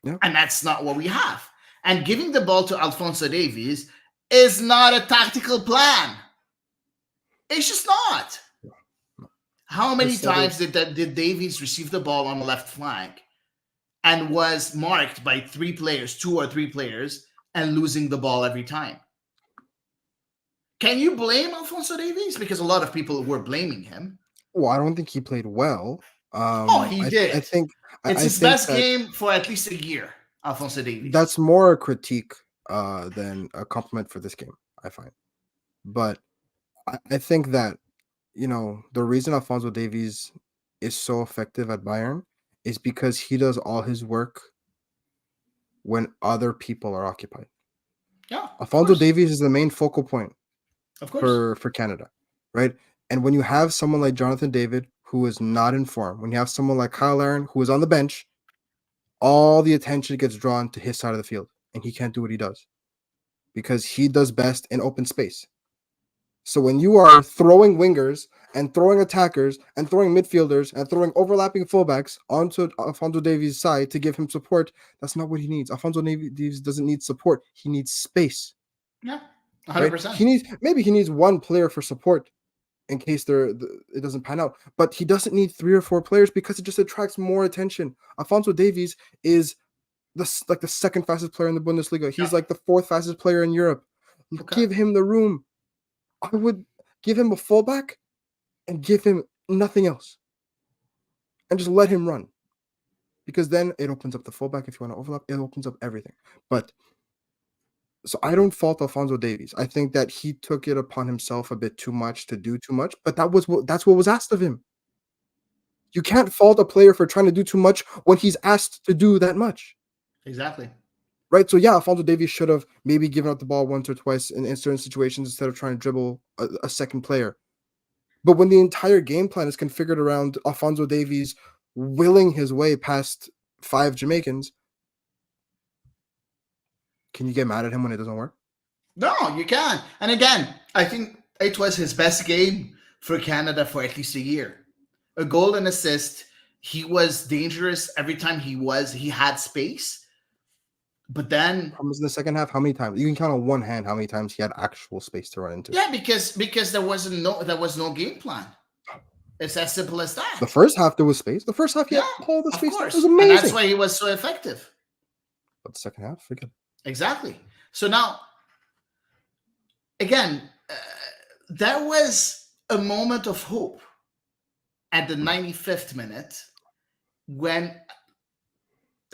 Yeah. And that's not what we have. And giving the ball to Alphonso Davies is not a tactical plan. It's just not. How many times did Davies receive the ball on the left flank and was marked by 2 or 3 players, and losing the ball every time? Can you blame Alphonso Davies? Because a lot of people were blaming him. Well, I don't think he played well. He did. I think it's his best game for at least a year, Alphonso Davies. That's more a critique than a compliment for this game, I find. But I think that, the reason Alphonso Davies is so effective at Bayern is because he does all his work when other people are occupied. Yeah. Alphonso Davies is the main focal point. Of course. for Canada, right? And when you have someone like Jonathan David who is not in form, when you have someone like Kyle Aaron who is on the bench, all the attention gets drawn to his side of the field, and he can't do what he does because he does best in open space. So when you are throwing wingers and throwing attackers and throwing midfielders and throwing overlapping fullbacks onto Alfonso Davies' side to give him support, that's not what he needs. Alfonso Davies doesn't need support. He needs space. Yeah, Right? 100%. He needs one player for support in case it doesn't pan out. But he doesn't need 3 or 4 players because it just attracts more attention. Alfonso Davies is the second fastest player in the Bundesliga. He's Yeah. like the 4th fastest player in Europe. Okay. Give him the room. I would give him a fullback and give him nothing else. And just let him run. Because then it opens up the fullback if you want to overlap. It opens up everything. But so I don't fault Alfonso Davies. I think that he took it upon himself a bit too much to do too much, but that's what was asked of him. You can't fault a player for trying to do too much when he's asked to do that much. Exactly. Right? So yeah, Alfonso Davies should have maybe given up the ball once or twice in certain situations instead of trying to dribble a second player. But when the entire game plan is configured around Alfonso Davies willing his way past 5 Jamaicans, can you get mad at him when it doesn't work? No, you can't. And again, I think it was his best game for Canada for at least a year. A goal and assist. He was dangerous every time he had space. But then in the second half, how many times? You can count on one hand how many times he had actual space to run into. Yeah, because there was no game plan. It's as simple as that. The first half there was space. The first half he had all the space. It was amazing. And that's why he was so effective. But the second half, forget it. Exactly. So now, again, there was a moment of hope at the 95th minute when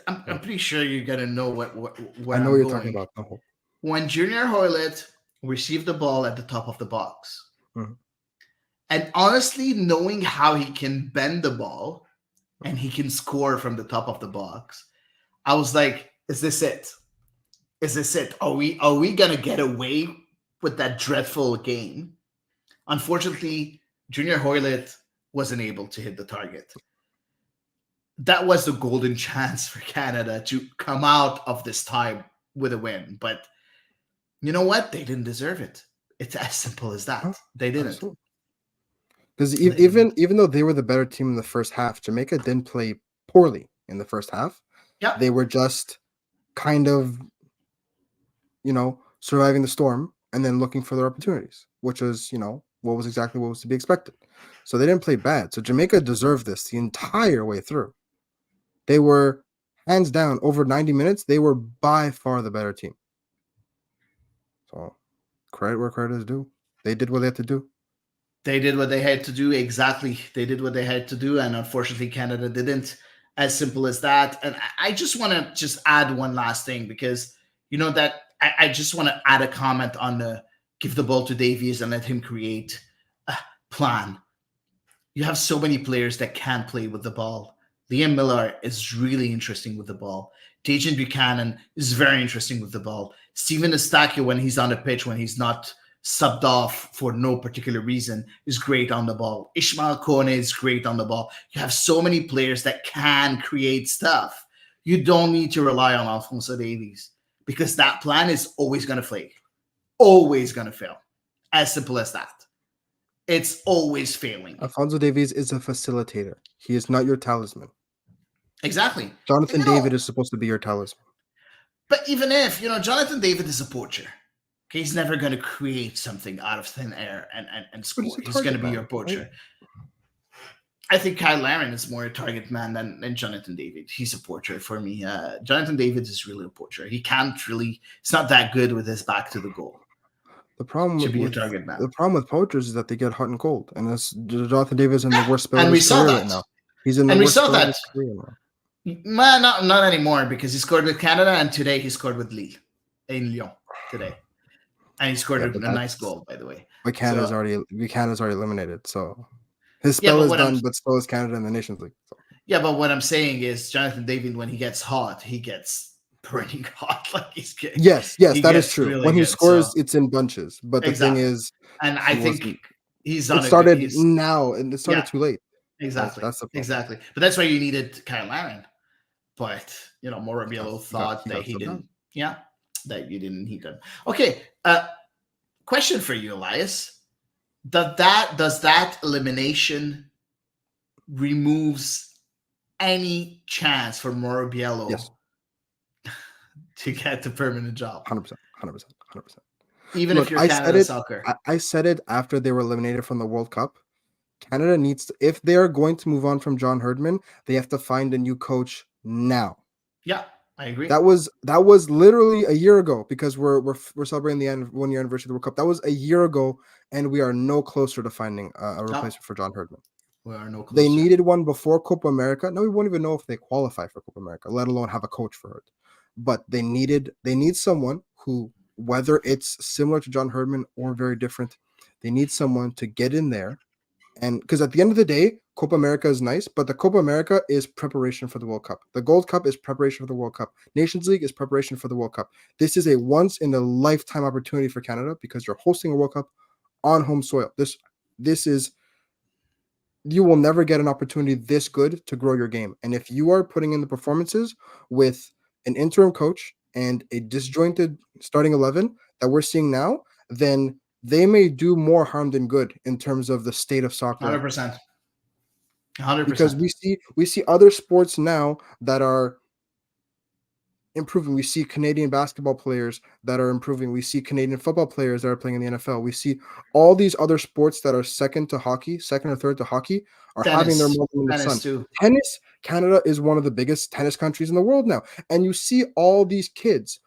I'm pretty sure you're gonna know what I know what you're talking about. When Junior Hoylett received the ball at the top of the box, and honestly, knowing how he can bend the ball and he can score from the top of the box, I was like, "Is this it? Is this it? Are we gonna get away with that dreadful game?" Unfortunately, Junior Hoylett wasn't able to hit the target. That was the golden chance for Canada to come out of this tie with a win. But you know what? They didn't deserve it. It's as simple as that. They didn't. Because even though they were the better team in the first half, Jamaica didn't play poorly in the first half. Yeah. They were just kind of, surviving the storm and then looking for their opportunities, which was, what was to be expected. So they didn't play bad. So Jamaica deserved this the entire way through. They were, hands down, over 90 minutes, they were by far the better team. So credit where credit is due. They did what they had to do. They did what they had to do. Exactly. They did what they had to do. And unfortunately, Canada didn't. As simple as that. And I just want to just add one last thing because, that I just want to add a comment on the give the ball to Davies and let him create a plan. You have so many players that can play with the ball. Liam Miller is really interesting with the ball. Tajan Buchanan is very interesting with the ball. Steven Eustáquio, when he's on the pitch, when he's not subbed off for no particular reason, is great on the ball. Ishmael Kone is great on the ball. You have so many players that can create stuff. You don't need to rely on Alfonso Davies because that plan is always going to flake. Always going to fail. As simple as that. It's always failing. Alfonso Davies is a facilitator. He is not your talisman. Exactly. Jonathan David is supposed to be your talisman. But even if, Jonathan David is a poacher. Okay, he's never going to create something out of thin air and score. He's going to be your poacher. Right? I think Kyle Aaron is more a target man than Jonathan David. He's a poacher for me. Jonathan David is really a poacher. He can't really, it's not that good with his back to the goal. The problem with poachers is that they get hot and cold. And that's Jonathan Davis in the worst spell of his career right now. He's in the worst spell of his career now. Man, not anymore because he scored with Canada and today he scored with Lille in Lyon today. And he scored a nice goal, by the way. But Canada's already eliminated, so his spell is done, but so is Canada in the Nations League. So. Yeah, but what I'm saying is Jonathan David, when he gets hot, he gets burning hot. Like Yes, he that is gets true. really When he good. So scores, it's in bunches. But the thing exactly, is, and I he think wasn't. he's It done a good. started He's now, and it started yeah, too late. exactly, That's the problem. exactly. But that's why you needed Kyle Allen. But Morbiello He got thought that he subbed didn't. out. Yeah, that you didn't need him. Okay, question for you, Elias. Does that elimination removes any chance for Yes, Morbiello to get the permanent job, 100%, 100%, 100%. even if Look, you're I said Canada it. Soccer? I said it after they were eliminated from the World Cup. Canada needs to, if they are going to move on from John Herdman, they have to find a new coach now. Yeah, I agree. That was literally a year ago, because we're celebrating the end 1 year anniversary of the World Cup. That was a year ago, and we are no closer to finding a No, replacement for John Herdman. we are no They closer. needed one before Copa America. No, we won't even know if they qualify for Copa America, let alone have a coach for it. But they need someone who, whether it's similar to John Herdman or very different, they need someone to get in there. And because at the end of the day, Copa America is nice, but the Copa America is preparation for the World Cup. The Gold Cup is preparation for the World Cup. Nations League is preparation for the World Cup. This is a once in a lifetime opportunity for Canada, because you're hosting a World Cup on home soil. This is, you will never get an opportunity this good to grow your game. And if you are putting in the performances with an interim coach and a disjointed starting 11 that we're seeing now, then they may do more harm than good in terms of the state of soccer. 100%. 100%. Because we see other sports now that are improving. We see Canadian basketball players that are improving. We see Canadian football players that are playing in the NFL. We see all these other sports that are second or third to hockey are having their moment in the sun. Too. Tennis, Canada is one of the biggest tennis countries in the world now. And you see all these kids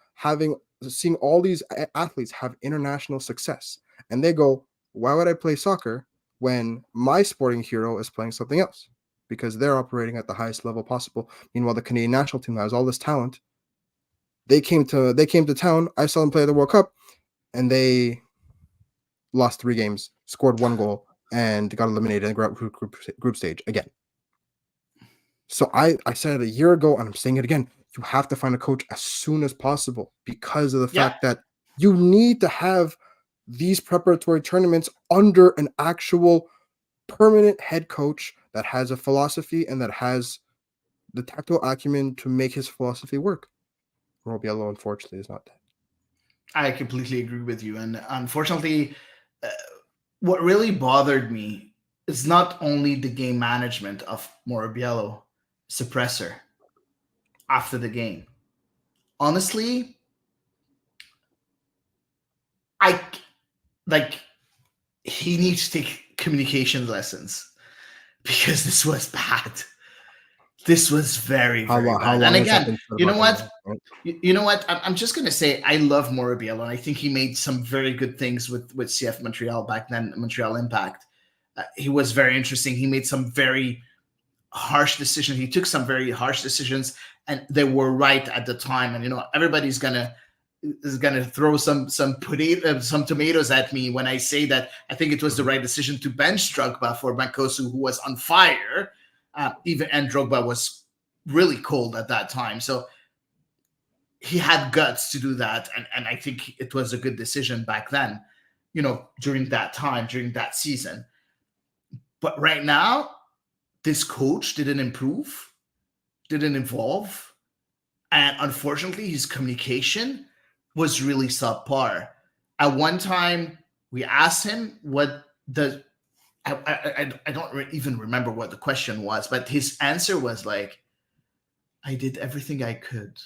seeing all these athletes have international success. And they go, why would I play soccer when my sporting hero is playing something else? Because they're operating at the highest level possible. Meanwhile, the Canadian national team has all this talent. They came to town. I saw them play the World Cup, and they lost 3 games, scored 1 goal, and got eliminated in the group stage again. So I said it a year ago, and I'm saying it again. You have to find a coach as soon as possible, because of the fact that you need to have these preparatory tournaments under an actual permanent head coach that has a philosophy and that has the tactical acumen to make his philosophy work. Morbiello, unfortunately, is not that. I completely agree with you. And unfortunately, what really bothered me is not only the game management of Morbiello suppressor after the game. Honestly, he needs to take communication lessons, because this was bad. This was very, very bad. And again, you know what? You know what? I'm just going to say I love Morbiello, and I think he made some very good things with CF Montreal back then, Montreal Impact. He was very interesting. He made some very harsh decisions. He took some very harsh decisions, and they were right at the time. And everybody's gonna throw some tomatoes at me when I say that I think it was the right decision to bench Drogba for Mancosu, who was on fire. And Drogba was really cold at that time. So he had guts to do that. And I think it was a good decision back then, during that time, during that season. But right now, this coach didn't improve, didn't evolve. And unfortunately, his communication was really subpar. At one time, we asked him what the I don't even remember what the question was, but his answer was like, I did everything I could.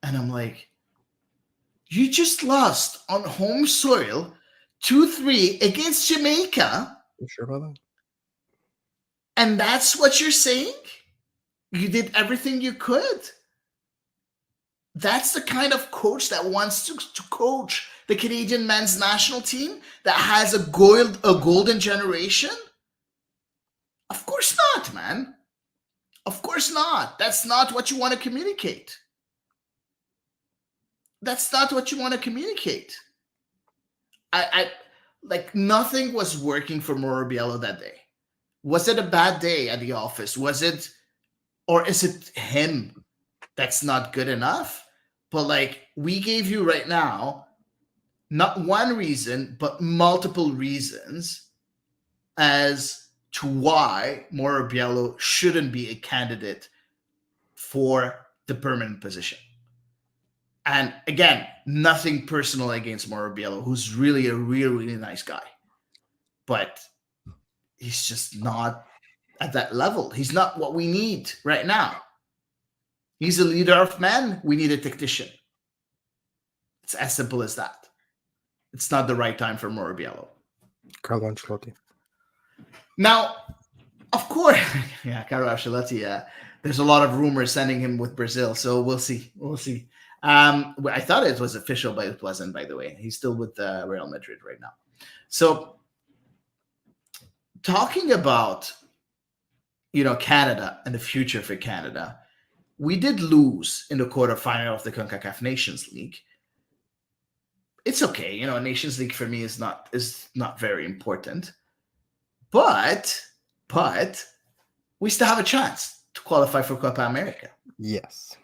And I'm like, you just lost on home soil 2-3 against Jamaica. You sure about that? And that's what you're saying? You did everything you could? That's the kind of coach that wants to coach the Canadian men's national team that has a golden generation? Of course not, man. Of course not. That's not what you want to communicate. That's not what you want to communicate. I like, nothing was working for Morbiello that day. Was it a bad day at the office? Was it, or is it him that's not good enough. But like we gave you right now, not one reason, but multiple reasons as to why Mauro Biello shouldn't be a candidate for the permanent position. And again, nothing personal against Mauro Biello, who's really a really nice guy. But he's just not at that level. He's not what we need right now. He's a leader of men. We need a tactician. It's as simple as that. It's not the right time for Mauro Biello. Carlo Ancelotti. Now, of course, yeah, Carlo Ancelotti. There's a lot of rumors sending him with Brazil, so we'll see. We'll see. I thought it was official, but it wasn't. By the way, he's still with Real Madrid right now. So, talking about Canada and the future for Canada, we did lose in the quarterfinal of the CONCACAF Nations League. It's okay, Nations League for me is not very important, but we still have a chance to qualify for Copa America. Yes.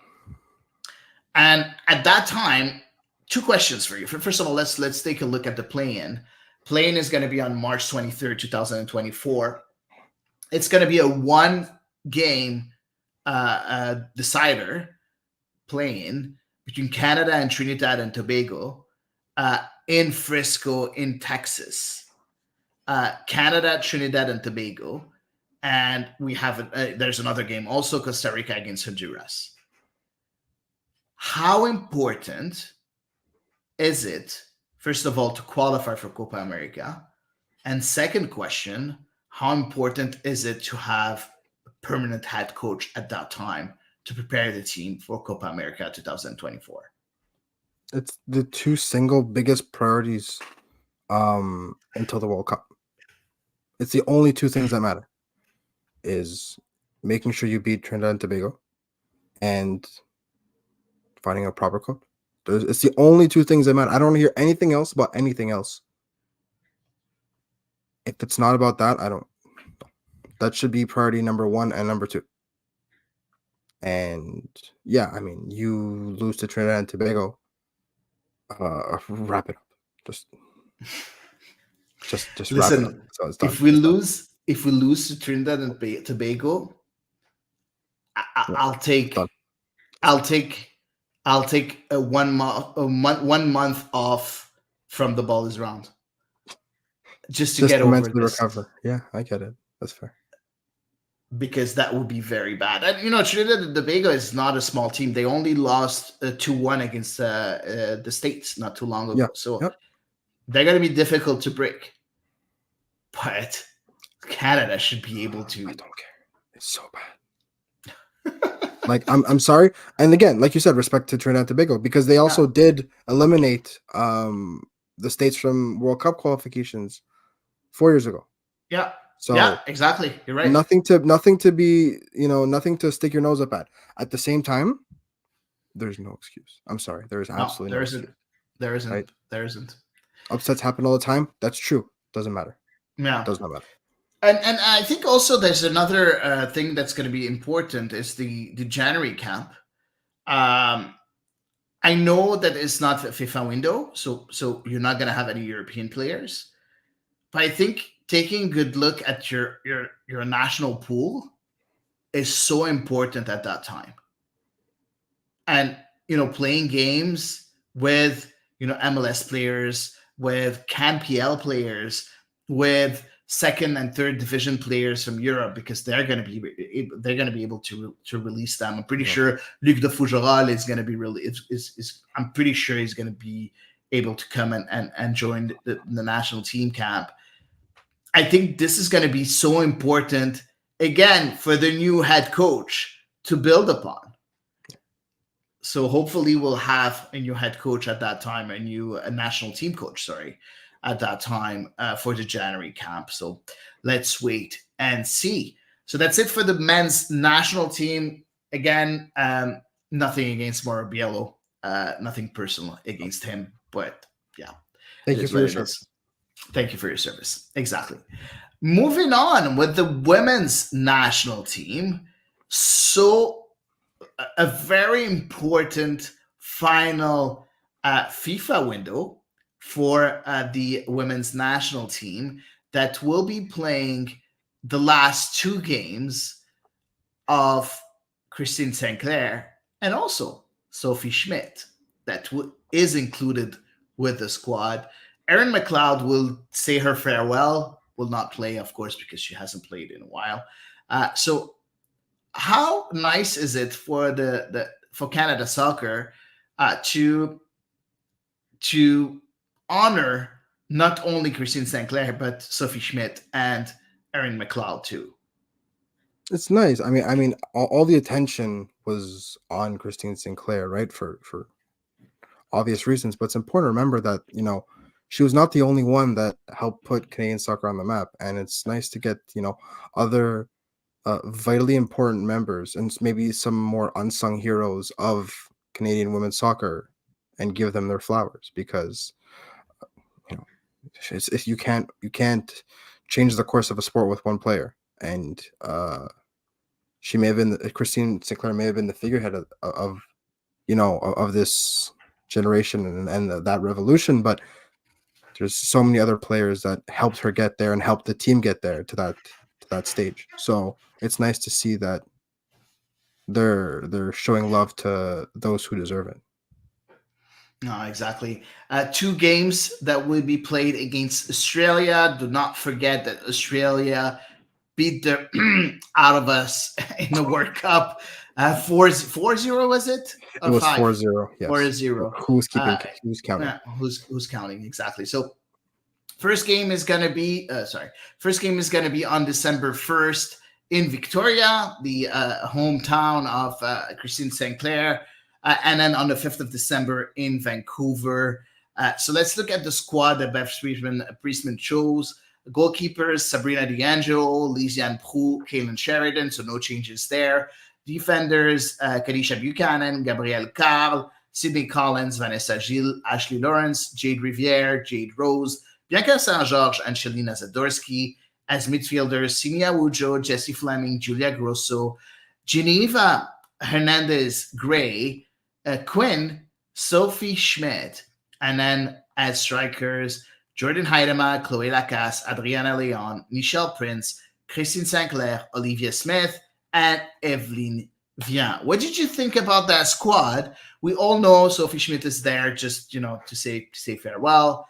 And at that time, two questions for you. First of all, let's take a look at the play-in. Play-in is going to be on March 23rd, 2024. It's going to be a one-game decider play-in between Canada and Trinidad and Tobago in Frisco, in Texas. Canada, Trinidad, and Tobago. And we have there's another game also, Costa Rica against Honduras. How important is it, first of all, to qualify for Copa America? And second question, how important is it to have a permanent head coach at that time to prepare the team for Copa America 2024? It's the two single biggest priorities until the World Cup. It's the only two things that matter, is making sure you beat Trinidad and Tobago and finding a proper coach. It's the only two things that matter. I don't want to hear anything else about anything else. If it's not about that, that should be priority number one and number two. And yeah, I mean, you lose to Trinidad and Tobago, wrap it up. Just Listen, wrap it up. So it's done. If we lose to Trinidad and Tobago, I'll take a 1 month off from the ball is round, just to get over mentally this. recover. Yeah, I get it. That's fair. Because that would be very bad. And Trinidad and Tobago is not a small team. They only lost 2-1 against the States not too long ago. Yeah. So Yep. They're going to be difficult to break. But Canada should be able to. I don't care. It's so bad. Like, I'm sorry. And again, like you said, respect to Trinidad and Tobago, because they also did eliminate the States from World Cup qualifications 4 years ago. Yeah. So yeah, exactly. You're right. Nothing to be, nothing to stick your nose up at. At the same time, there's no excuse. I'm sorry. There is absolutely no excuse. There isn't. Right? There isn't. Upsets happen all the time. That's true. Doesn't matter. Yeah. Does not matter. And I think also there's another thing that's going to be important is the January camp. I know that it's not a FIFA window, so you're not going to have any European players. But I think taking a good look at your national pool is so important at that time. And, playing games with, MLS players, with CanPL players, with second and third division players from Europe, because they're going to be able to release them. I'm pretty sure Luc de Fougeral is going to be I'm pretty sure he's going to be able to come and join the national team camp. I think this is going to be so important, again, for the new head coach to build upon. So hopefully we'll have a new head coach at that time, a national team coach, at that time for the January camp. So let's wait and see. So that's it for the men's national team. Again, nothing against Mauro Biello, nothing personal against him, but yeah. Thank you for your service. Thank you for your service. Exactly. Moving on with the women's national team. So a very important final FIFA window for the women's national team that will be playing the last two games of Christine Sinclair and also Sophie Schmidt that is included with the squad. Erin McLeod will say her farewell, will not play, of course, because she hasn't played in a while. So how nice is it for the for Canada Soccer to honor not only Christine Sinclair but Sophie Schmidt and Erin McLeod too? It's nice. I mean, all the attention was on Christine Sinclair, right? For obvious reasons, but it's important to remember that she was not the only one that helped put Canadian soccer on the map, and it's nice to get other vitally important members and maybe some more unsung heroes of Canadian women's soccer and give them their flowers because you know if you can't change the course of a sport with one player, and she may have been Christine Sinclair may have been the figurehead of this generation and that revolution, but there's so many other players that helped her get there and helped the team get there to that stage. So it's nice to see that they're showing love to those who deserve it. No, exactly. Two games that will be played against Australia. Do not forget that Australia beat the out of us in the World Cup. 4-0 was it? It Or was 5? 4-0. Yes. 4-0. Who's keeping? Who's counting? Who's counting exactly? So first game is gonna be First game is gonna be on December 1st in Victoria, the hometown of Christine Sinclair, and then on the 5th of December in Vancouver. So let's look at the squad that Bev Priestman chose. Goalkeepers: Sabrina D'Angelo, Lisiane Prou, Kaylin Sheridan, so no changes there. Defenders: Kadisha Buchanan, Gabrielle Carl, Sydney Collins, Vanessa Gilles, Ashley Lawrence, Jade Riviere, Jade Rose, Bianca St. George, and Shelina Zadorsky. As midfielders: Sinia Wujo, Jessie Fleming, Julia Grosso, Geneva Hernandez Gray, Quinn, Sophie Schmidt, and then as strikers: Jordan Heidema, Chloe Lacasse, Adriana Leon, Michelle Prince, Christine Sinclair, Olivia Smith, and Evelyn Vian. What did you think about that squad? We all know Sophie Schmidt is there just to say farewell.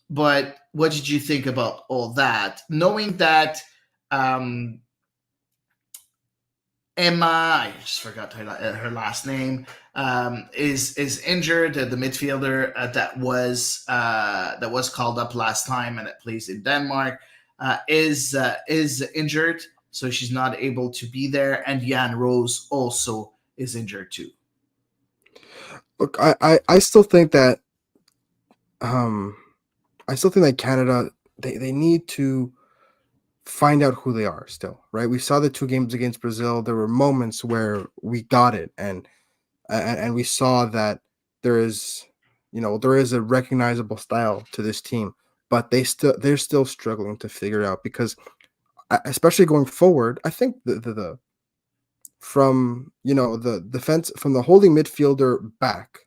But what did you think about all that? Knowing that Emma, I just forgot her last name, is injured. The midfielder that was called up last time and that plays in Denmark is injured, so she's not able to be there. And Jan Rose also is injured too. Look, I still think that Canada they need to find out who they are still, right? We saw the two games against Brazil. There were moments where we got it, and we saw that there is a recognizable style to this team, but they're still struggling to figure it out because especially going forward, I think the from the defense, from the holding midfielder back,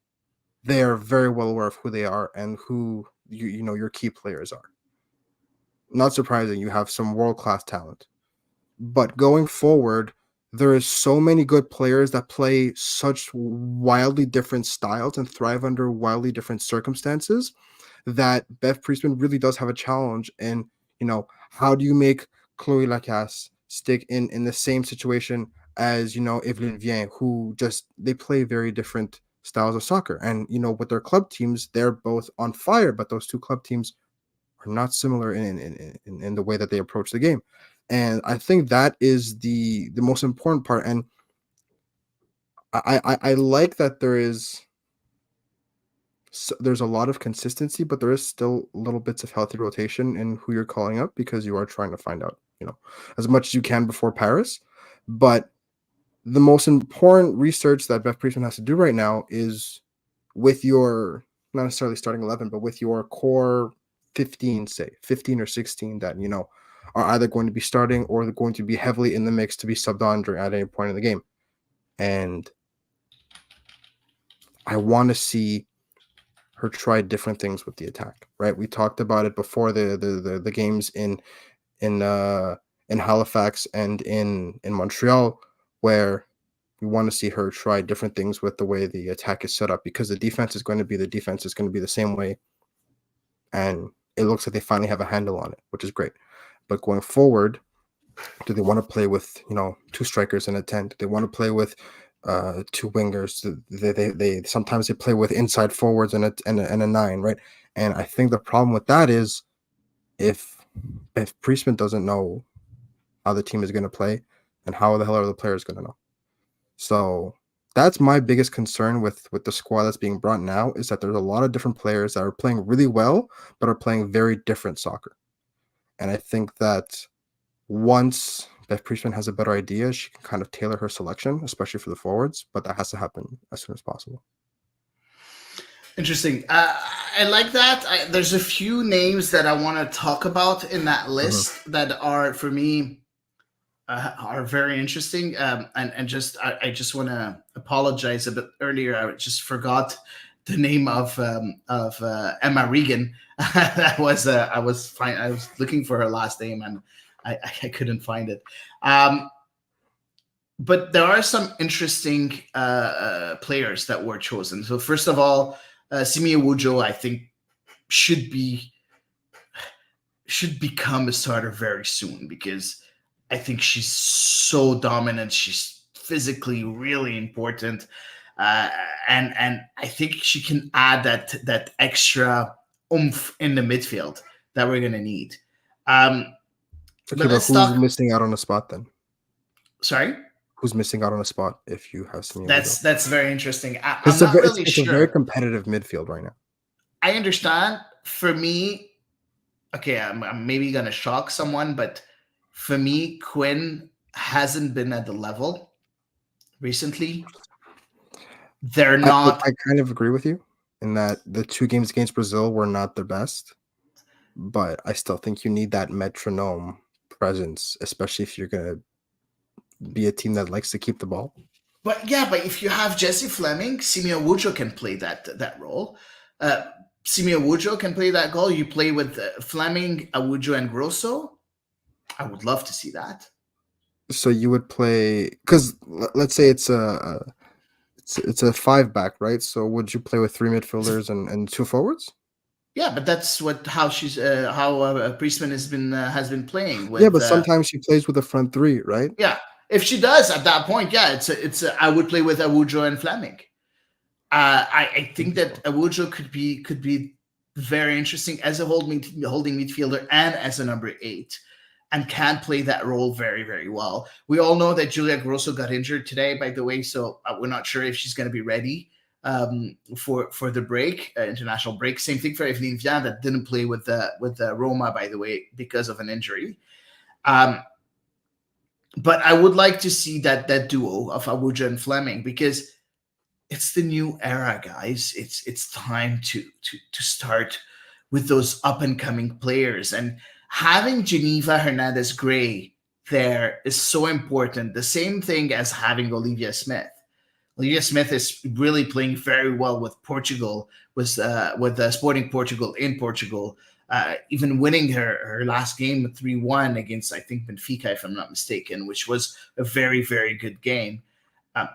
they are very well aware of who they are and who your key players are. Not surprising, you have some world-class talent. But going forward, there is so many good players that play such wildly different styles and thrive under wildly different circumstances that Bev Priestman really does have a challenge in, how do you make Chloe Lacasse stick in the same situation as, Evelyn Vian, who they play very different styles of soccer. And, with their club teams, they're both on fire, but those two club teams are not similar in the way that they approach the game. And I think that is the most important part. And I like that there's a lot of consistency, but there is still little bits of healthy rotation in who you're calling up because you are trying to find out, as much as you can before Paris. But the most important research that Bev Priestman has to do right now is with your, not necessarily starting 11, but with your core 15, say 15 or 16 that, are either going to be starting or they're going to be heavily in the mix to be subbed on during at any point in the game. And I want to see her try different things with the attack, right? We talked about it before the games in uh in Halifax and in Montreal, where we want to see her try different things with the way the attack is set up, because the defense is going to be the defense is going to be the same way, and it looks like they finally have a handle on it, which is great. But going forward, do they want to play with, two strikers and a 10? Do they want to play with two wingers? They sometimes they play with inside forwards and a 9, right? And I think the problem with that is if Priestman doesn't know how the team is going to play, and how the hell are the players going to know? So that's my biggest concern with the squad that's being brought now, is that there's a lot of different players that are playing really well, but are playing very different soccer. And I think that once Beth Priestman has a better idea, she can kind of tailor her selection, especially for the forwards, but that has to happen as soon as possible. Interesting. I like that. There's a few names that I want to talk about in that list that are, for me, are very interesting. And just I just want to apologize a bit earlier. I just forgot the name of Emma Regan. That was I was fine. I was looking for her last name and I couldn't find it. But there are some interesting players that were chosen. So first of all, Simi Awujo, I think, should become a starter very soon, because I think she's so dominant. She's physically really important, and I think she can add that extra oomph in the midfield that we're gonna need. Okay, but Let's who's talk. missing out on a spot then? Sorry, Who's missing out on a spot if you have Simi? that's very interesting. I'm It's not really it's a very sure. competitive midfield right now. I understand. For me, okay, I'm maybe gonna shock someone, but for me, Quinn hasn't been at the level recently. They're not. I kind of agree with you in that the 2 games against Brazil were not the best, but I still think you need that metronome presence, especially if you're gonna be a team that likes to keep the ball. But yeah, but if you have Jesse Fleming, Simeo Wujo can play that role. Simeo Wujo can play that goal. You play with Fleming, Awujo, and Grosso. I would love to see that. So you would play, because let's say it's a 5-back, right? So would you play with 3 midfielders and 2 forwards? Yeah, but that's how Priestman has been playing with. Yeah, but sometimes she plays with a front 3, right? Yeah, if she does at that point, yeah, I would play with Awujo and Fleming. I think that Awujo could be very interesting as a holding midfielder and as a number 8, and can play that role very, very well. We all know that Julia Grosso got injured today, by the way, so we're not sure if she's going to be ready for the break, international break. Same thing for Evelyn Vian, that didn't play with the Roma, by the way, because of an injury. But I would like to see that duo of Awujo and Fleming, because it's the new era, guys. It's time to start with those up and coming players, and having Geneva Hernandez Gray there is so important. The same thing as having Olivia Smith. Olivia Smith is really playing very well with Portugal, with Sporting Portugal in Portugal, even winning her last game 3-1 against, I think, Benfica, if I'm not mistaken, which was a very, very good game.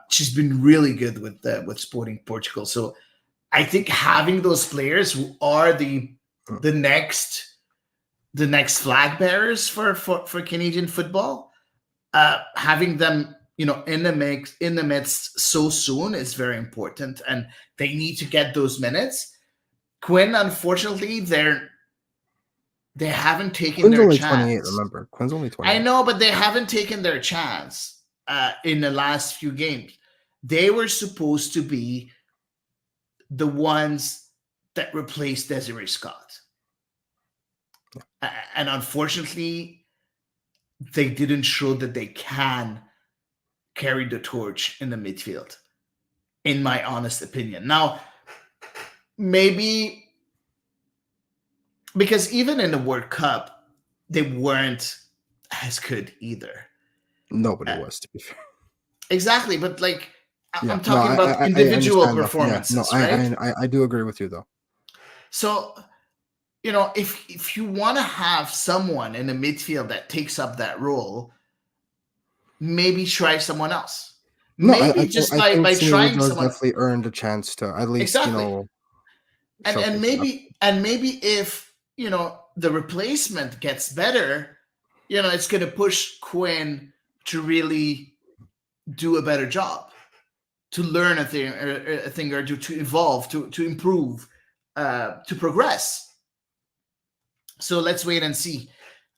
She's been really good with Sporting Portugal. So I think having those players who are the next flag bearers for Canadian football, having them in the midst so soon is very important, and they need to get those minutes. Quinn, unfortunately, they haven't taken Quinn's their only chance. 28, remember. Quinn's only 28. I know, but they haven't taken their chance in the last few games. They were supposed to be the ones that replaced Desiree Scott. And unfortunately, they didn't show that they can carry the torch in the midfield, in my honest opinion. Now, maybe because even in the World Cup, they weren't as good either. Nobody was, to be fair. Exactly, but like Yeah, I'm no, talking about I individual understand that. Yeah, no, performances, right? I do agree with you though. So if you want to have someone in the midfield that takes up that role, maybe try someone else. No, Maybe just I by think Simi trying Rizzo has someone. definitely earned a chance to at least, Exactly. And showcase it. maybe if the replacement gets better, it's going to push Quinn to really do a better job, to learn a thing or to evolve, to improve, to progress. So let's wait and see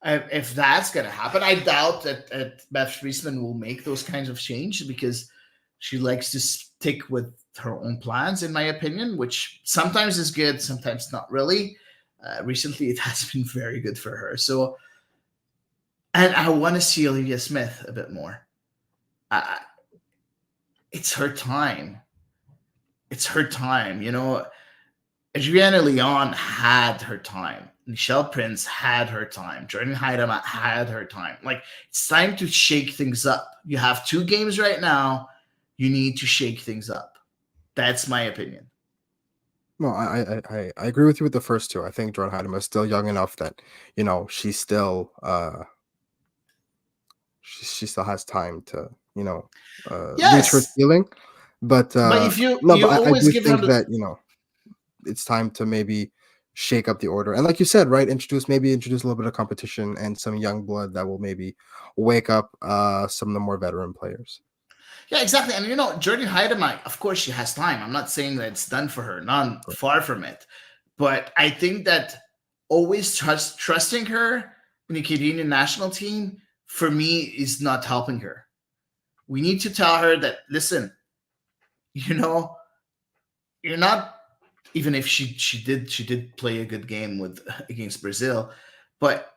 if that's going to happen. I doubt that Beth Friesman will make those kinds of change because she likes to stick with her own plans, in my opinion, which sometimes is good, sometimes not really. Recently, it has been very good for her. So, and I want to see Olivia Smith a bit more. Uh, it's her time. It's her time. Adriana Leon had her time. Michelle Prince had her time. Jordan Heidemann had her time. Like, it's time to shake things up. You have 2 games right now. You need to shake things up. That's my opinion. No, I agree with you with the first two. I think Jordan Heidemann is still young enough that she's still she still has time to reach her Yes, ceiling. But but if you no, you but I always do give her think the that it's time to maybe shake up the order, and like you said, right, introduce a little bit of competition and some young blood that will maybe wake up some of the more veteran players. yeah, exactly. And Jordan Heidemann, of course, she has time. I'm not saying that it's done for her. None, far from it. But I think that always trusting her in the Canadian national team for me is not helping her. We need to tell her that, listen, you know, you're not, even if she did play a good game with against Brazil, but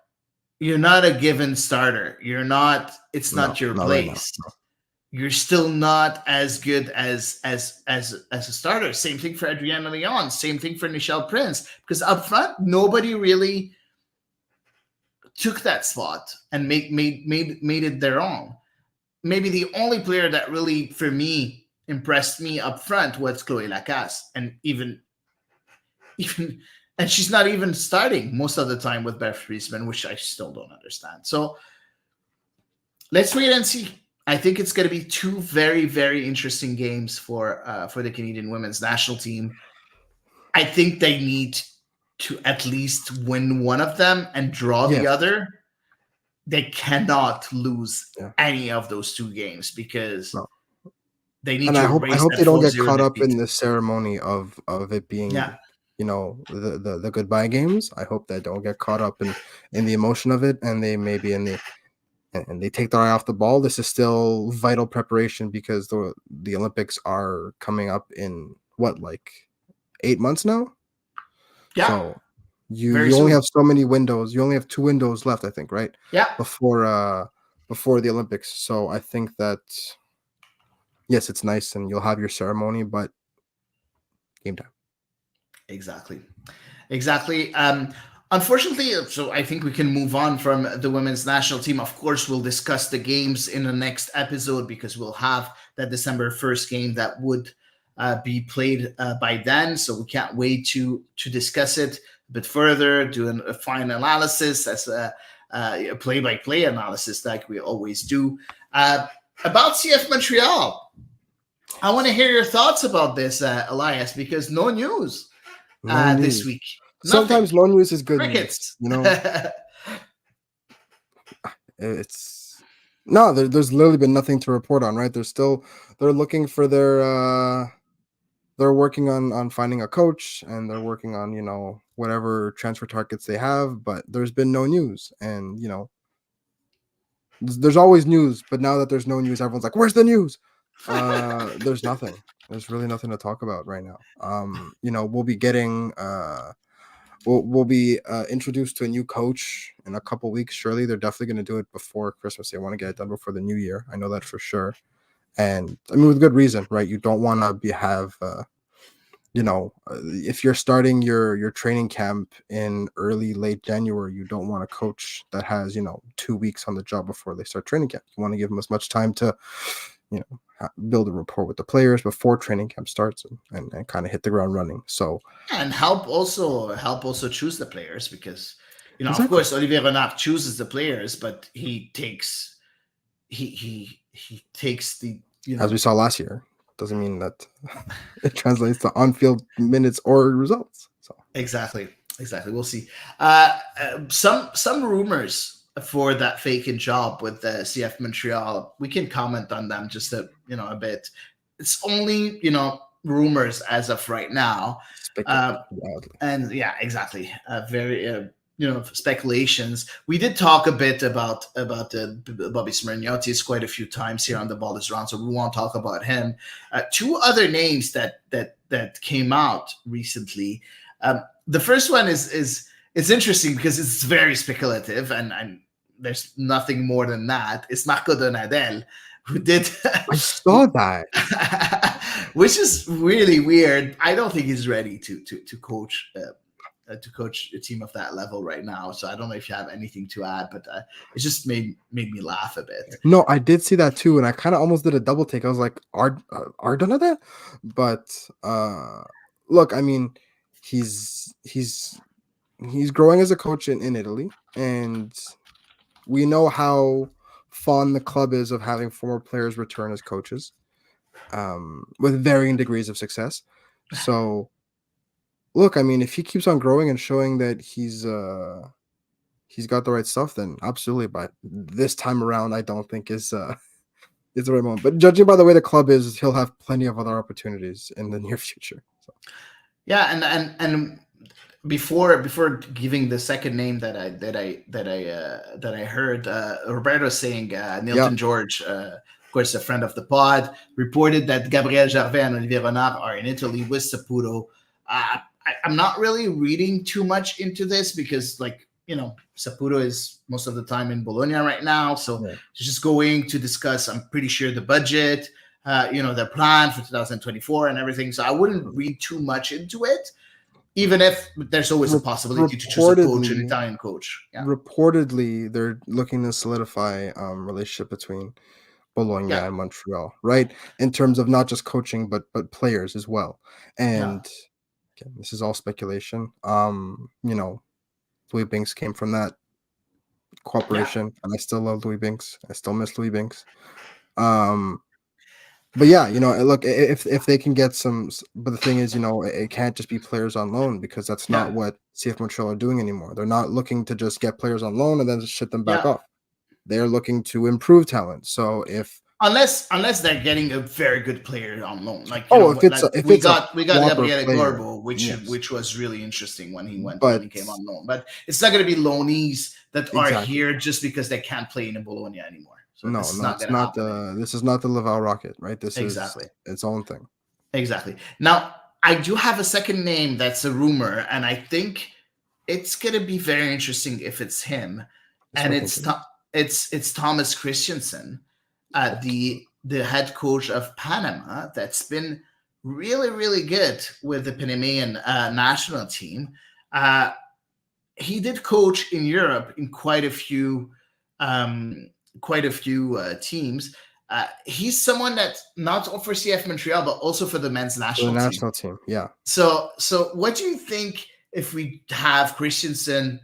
you're not a given starter. You're not. It's No, not your not right now. place. You're still not as good as a starter. Same thing for Adriana Leon. Same thing for Nichelle Prince. Because up front, nobody really took that spot and made it their own. Maybe the only player that really, for me, impressed me up front was Chloe Lacasse, and even and she's not even starting most of the time with Beth Friesman, which I still don't understand. So let's wait and see. I think it's going to be 2 very, very interesting games for the Canadian women's national team. I think they need to at least win one of them and draw the Yes, other. They cannot lose yeah, any of those 2 games because no. they need And to I erase hope that they don't four get zero caught up defeat. in the ceremony of it Yeah, being, the goodbye games. I hope they don't get caught up in the emotion of it, and they maybe and they take their eye off the ball. This is still vital preparation because the Olympics are coming up in what, like 8 months now. yeah, So very you only soon. have so many windows. You only have 2 windows left, I think, right? Yeah, Before before the Olympics. So I think that yes, it's nice and you'll have your ceremony, but game time. exactly. Exactly. Unfortunately, so I think we can move on from the women's national team. Of course, we'll discuss the games in the next episode because we'll have that December 1st game that would be played by then. So we can't wait to discuss it a bit further, do a fine analysis as a play-by-play analysis like we always do. About CF Montreal, I want to hear your thoughts about this, Elias, because no news No this news. week. Nothing. Sometimes no news is good news. Crickets. It's no, there's literally been nothing to report on, right? They're looking for they're working on finding a coach and they're working on, whatever transfer targets they have, but there's been no news. And, there's always news, but now that there's no news, everyone's like, "Where's the news?" There's nothing. There's really nothing to talk about right now. We'll be getting we'll be introduced to a new coach in a couple weeks. Surely they're definitely going to do it before Christmas. They want to get it done before the new year. I know that for sure. And I mean, with good reason, right? You don't want to if you're starting your training camp in late January, you don't want a coach that has 2 weeks on the job before they start training camp. You want to give them as much time to build a rapport with the players before training camp starts and kind of hit the ground running. So And help also choose the players, because of exactly, course Olivier Renard chooses the players, but he takes the as we saw last year, doesn't mean that it translates to on-field minutes or results. So exactly. We'll see. Some rumors for that vacant job with the CF Montreal. We can comment on them just a bit. It's only rumors as of right now. speculating wildly. And yeah, exactly. Very speculations. We did talk a bit about Bobby Smirniotis quite a few times here on the Ball is Round, so we won't talk about him. Two other names that came out recently. The first one is it's interesting because it's very speculative, and there's nothing more than that. It's Marco Donadel, who did I saw that. which is really weird. I don't think he's ready to coach a team of that level right now. So I don't know if you have anything to add, but it just made me laugh a bit. No, I did see that too, and I kind of almost did a double take. I was like, "Are done of that?" But look, I mean, he's growing as a coach in Italy, and we know how fond the club is of having former players return as coaches, with varying degrees of success. So, look, I mean, if he keeps on growing and showing that he's got the right stuff, then absolutely. But this time around, I don't think is the right moment. But judging by the way the club is, he'll have plenty of other opportunities in the near future. So. Yeah, and before Giving the second name that I heard, Roberto saying Nilton George, of course a friend of the pod, reported that Gabriel Gervais and Olivier Renard are in Italy with Saputo. I'm not really reading too much into this because, Saputo is most of the time in Bologna right now, so just going to discuss, I'm pretty sure, the budget, their plan for 2024 and everything. So I wouldn't read too much into it, even if there's always a possibility to choose a coach, an Italian coach. Yeah. Reportedly, they're looking to solidify relationship between Bologna and Montreal, right? In terms of not just coaching, but players as well. And again, this is all speculation. Louis Binks came from that cooperation, and I still love Louis Binks. I still miss Louis Binks. But yeah, look, if they can get some, but the thing is, it can't just be players on loan, because that's not what CF Montreal are doing anymore. They're not looking to just get players on loan and then just ship them back off. They're looking to improve talent. So unless they're getting a very good player on loan, we got Gabriele Gorbo, which was really interesting when he came on loan. But it's not going to be loanees that are here just because they can't play in Bologna anymore. So no, it's not this is not the Laval Rocket, right? This is its own thing. Exactly. Now, I do have a second name that's a rumor, and I think it's going to be very interesting if it's him. And it's Thomas Christensen, the head coach of Panama, that's been really, really good with the Panamanian national team. He did coach in Europe in quite a few teams. He's someone that's not for CF Montreal, but also for the men's national team. Yeah. So what do you think if we have Christensen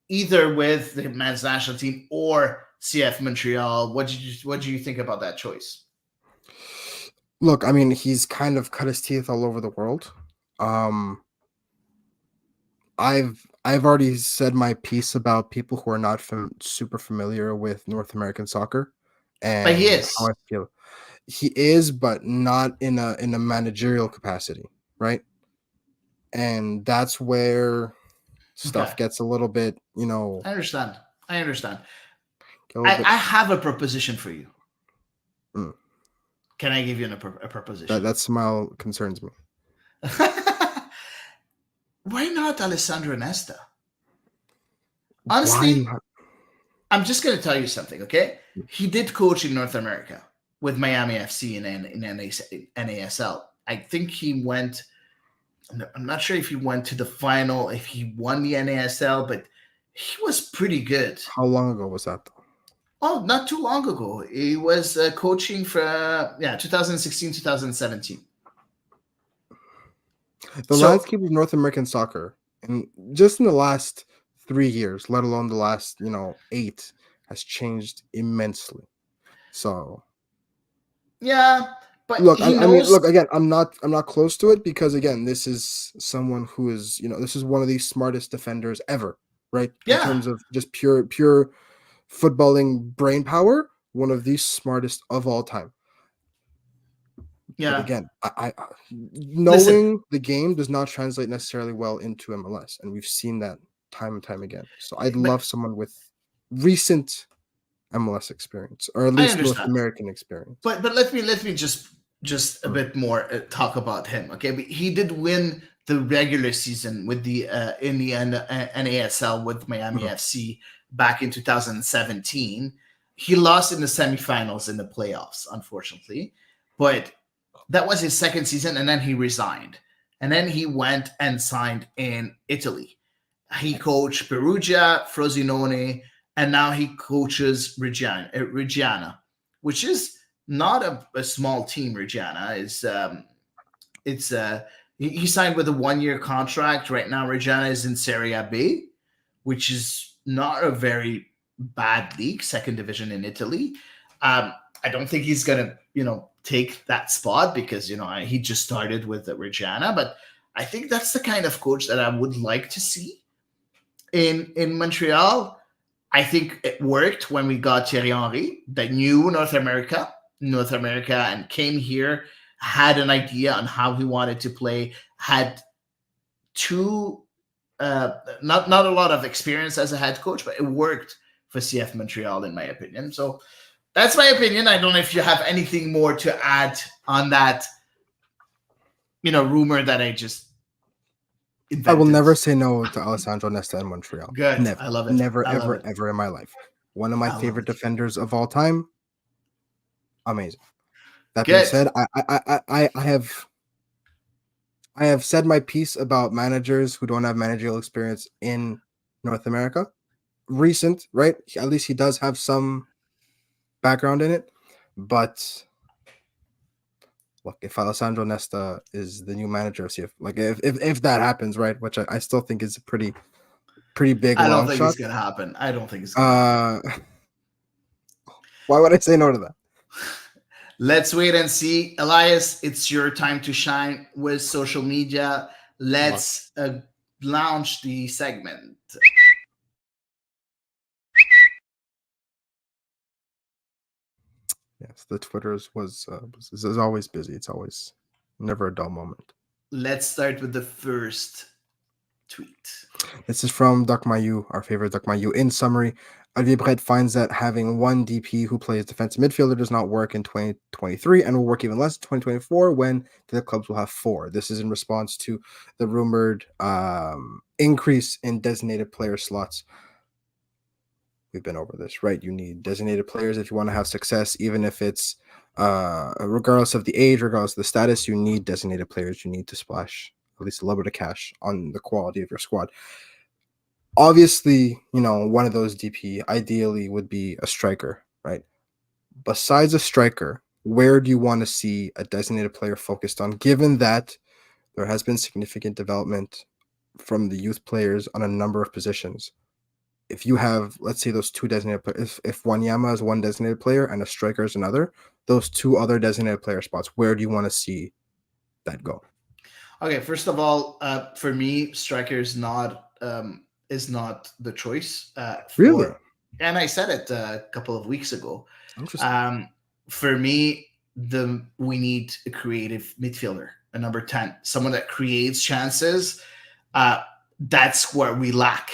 either with the men's national team or CF Montreal? What do you think about that choice? Look, I mean, he's kind of cut his teeth all over the world. I've already said my piece about people who are not super familiar with North American soccer, and but he is. How I feel. He is, but not in a managerial capacity, right? And that's where stuff gets a little bit, I understand. I have a proposition for you. Can I give you a proposition? That smile concerns me. Why not Alessandro Nesta? Honestly, I'm just going to tell you something, okay? He did coach in North America with Miami FC in NASL. I think he went, I'm not sure if he went to the final, if he won the NASL, but he was pretty good. How long ago was that, though? Oh, not too long ago. He was coaching for 2016, 2017. The So landscape of North American soccer, and just in the last 3 years, let alone the last 8, has changed immensely. So yeah, but look, he I mean, knows. look again. I'm not close to it because again, this is someone who is this is one of the smartest defenders ever, right? In Yeah, terms of just pure footballing brain power, one of the smartest of all time. But yeah. again, Listen, knowing the game does not translate necessarily well into MLS, and we've seen that time and time again. So I'd but love someone with recent MLS experience, or at I least North understand. American experience. But let me just a Mm, bit more talk about him. Okay, but he did win the regular season with the in the NASL with Miami mhm. FC back in 2017. He lost in the semifinals in the playoffs, unfortunately, but that was his second season, and then he resigned, and then he went and signed in Italy. He coached Perugia, Frosinone, and now he coaches Reggiana, which is not a small team. Reggiana is it's he signed with a 1 year contract. Right now, Reggiana is in Serie B, which is not a very bad league, second division in Italy. I don't think he's gonna take that spot because he just started with Reggiana, but I think that's the kind of coach that I would like to see in Montreal. I think it worked when we got Thierry Henry, that knew North America, and came here, had an idea on how he wanted to play, had two not a lot of experience as a head coach, but it worked for CF Montreal in my opinion. So that's my opinion. I don't know if you have anything more to add on that, rumor that I just I will invented. never say no to Alessandro Nesta in Montreal. Good. Never, I love it. never, I love ever, it. ever in my life. One of my I love favorite it. defenders of all time. Amazing. That being Good. said, I have said my piece about managers who don't have managerial experience in North America. Recent, right? At least he does have some background in it. But look, if Alessandro Nesta is the new manager of CF, like if that happens, right, which I still think is a pretty big I don't long think it's shot. gonna happen. I don't think it's gonna happen. Uh, why would I say no to that? Let's wait and see. Elias, it's your time to shine with social media. Luck. Let's launch the segment. Yes, the Twitter's is always busy. It's always never a dull moment. Let's start with the first tweet. This is from Duck Mayu, our favorite Duck Mayu. In summary, Olivier Brett finds that having one DP who plays defensive midfielder does not work in 2023 and will work even less in 2024 when the clubs will have four. This is in response to the rumored increase in designated player slots. We've been over this, right? You need designated players if you want to have success, even if it's regardless of the age, regardless of the status, you need designated players. You need to splash at least a little bit of cash on the quality of your squad. Obviously, one of those DP ideally would be a striker, right? Besides a striker, where do you want to see a designated player focused on, given that there has been significant development from the youth players on a number of positions? If you have, let's say, those two designated players, if Wanyama is one designated player and a striker is another, those two other designated player spots, where do you want to see that go? Okay, first of all, for me, striker is not the choice Really for, and I said it a couple of weeks ago. interesting. Um, for me, we need a creative midfielder, a number 10, someone that creates chances. That's where we lack.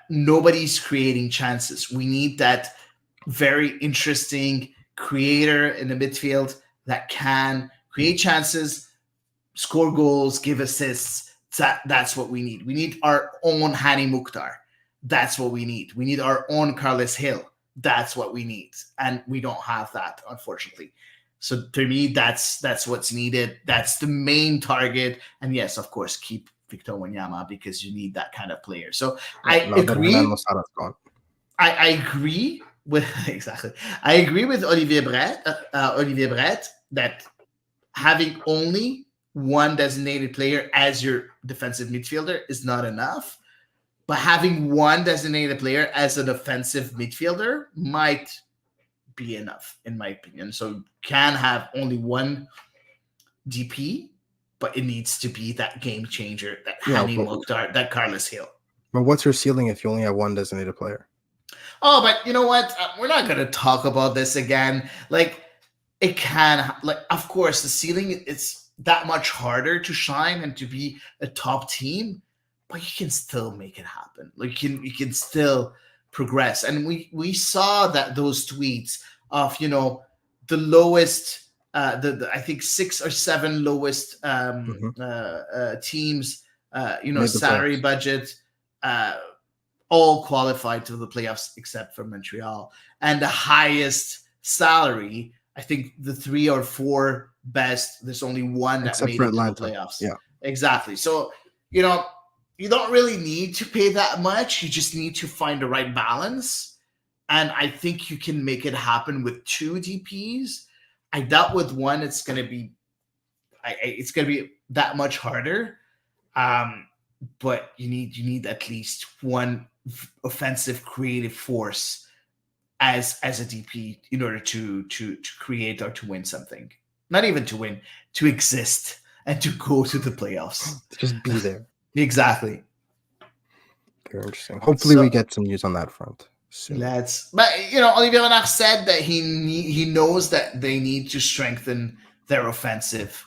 Nobody's creating chances. We need that very interesting creator in the midfield that can create chances, score goals, give assists. That's what we need. We need our own Hani Mukhtar. That's what we need. We need our own Carlos Hill. That's what we need, and we don't have that, unfortunately. So to me, that's what's needed. That's the main target. And yes, of course, keep Victor Wanyama because you need that kind of player. So Yeah, I now that Hernan agree. Losada's gone. I agree Exactly. I agree with Olivier Brett that having only one designated player as your defensive midfielder is not enough. But having one designated player as an offensive midfielder might be enough, in my opinion. So you can have only one DP, but it needs to be that game changer, that Yeah, Hani Mokhtar, that Carlos Hill. but what's your ceiling if you only have one designated player? Oh, but you know what? We're not going to talk about this again. Like, it can, like, of course, the ceiling is that much harder to shine and to be a top team, but you can still make it happen. Like, you can still progress. And we saw that those tweets of, the lowest, the I think 6 or 7 lowest teams, Made the salary playoffs. budget, all qualified to the playoffs except for Montreal. And the highest salary, I think the 3 or 4 best, there's only one that Except made for it to the Atlanta. playoffs. Yeah. Exactly. So, you don't really need to pay that much. You just need to find the right balance. And I think you can make it happen with 2 DPs. I doubt with one it's going to be that much harder. But you need at least one offensive creative force as a DP in order to create or to win something. Not even to win, to exist and to go to the playoffs. Just be there. Exactly. Very interesting. Hopefully we get some news on that front soon. But Olivier Renard said that he knows that they need to strengthen their offensive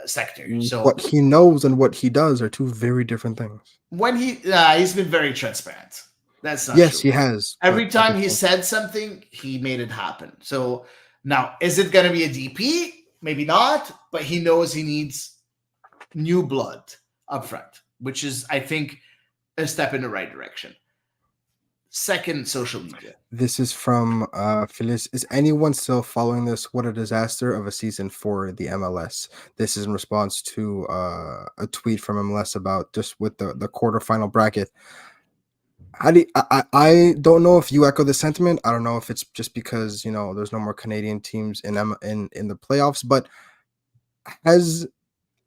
sector. So what he knows and what he does are 2 very different things. When he's been very transparent. That's not yes, true. he has. Every time he said something, he made it happen. So now, is it going to be a DP? Maybe not, but he knows he needs new blood up front, which is, I think, a step in the right direction. Second, social media. This is from Phyllis. Is anyone still following this? What a disaster of a season for the MLS. This is in response to a tweet from MLS about just with the quarterfinal bracket. I don't know if you echo the sentiment. I don't know if it's just because there's no more Canadian teams in the playoffs, but has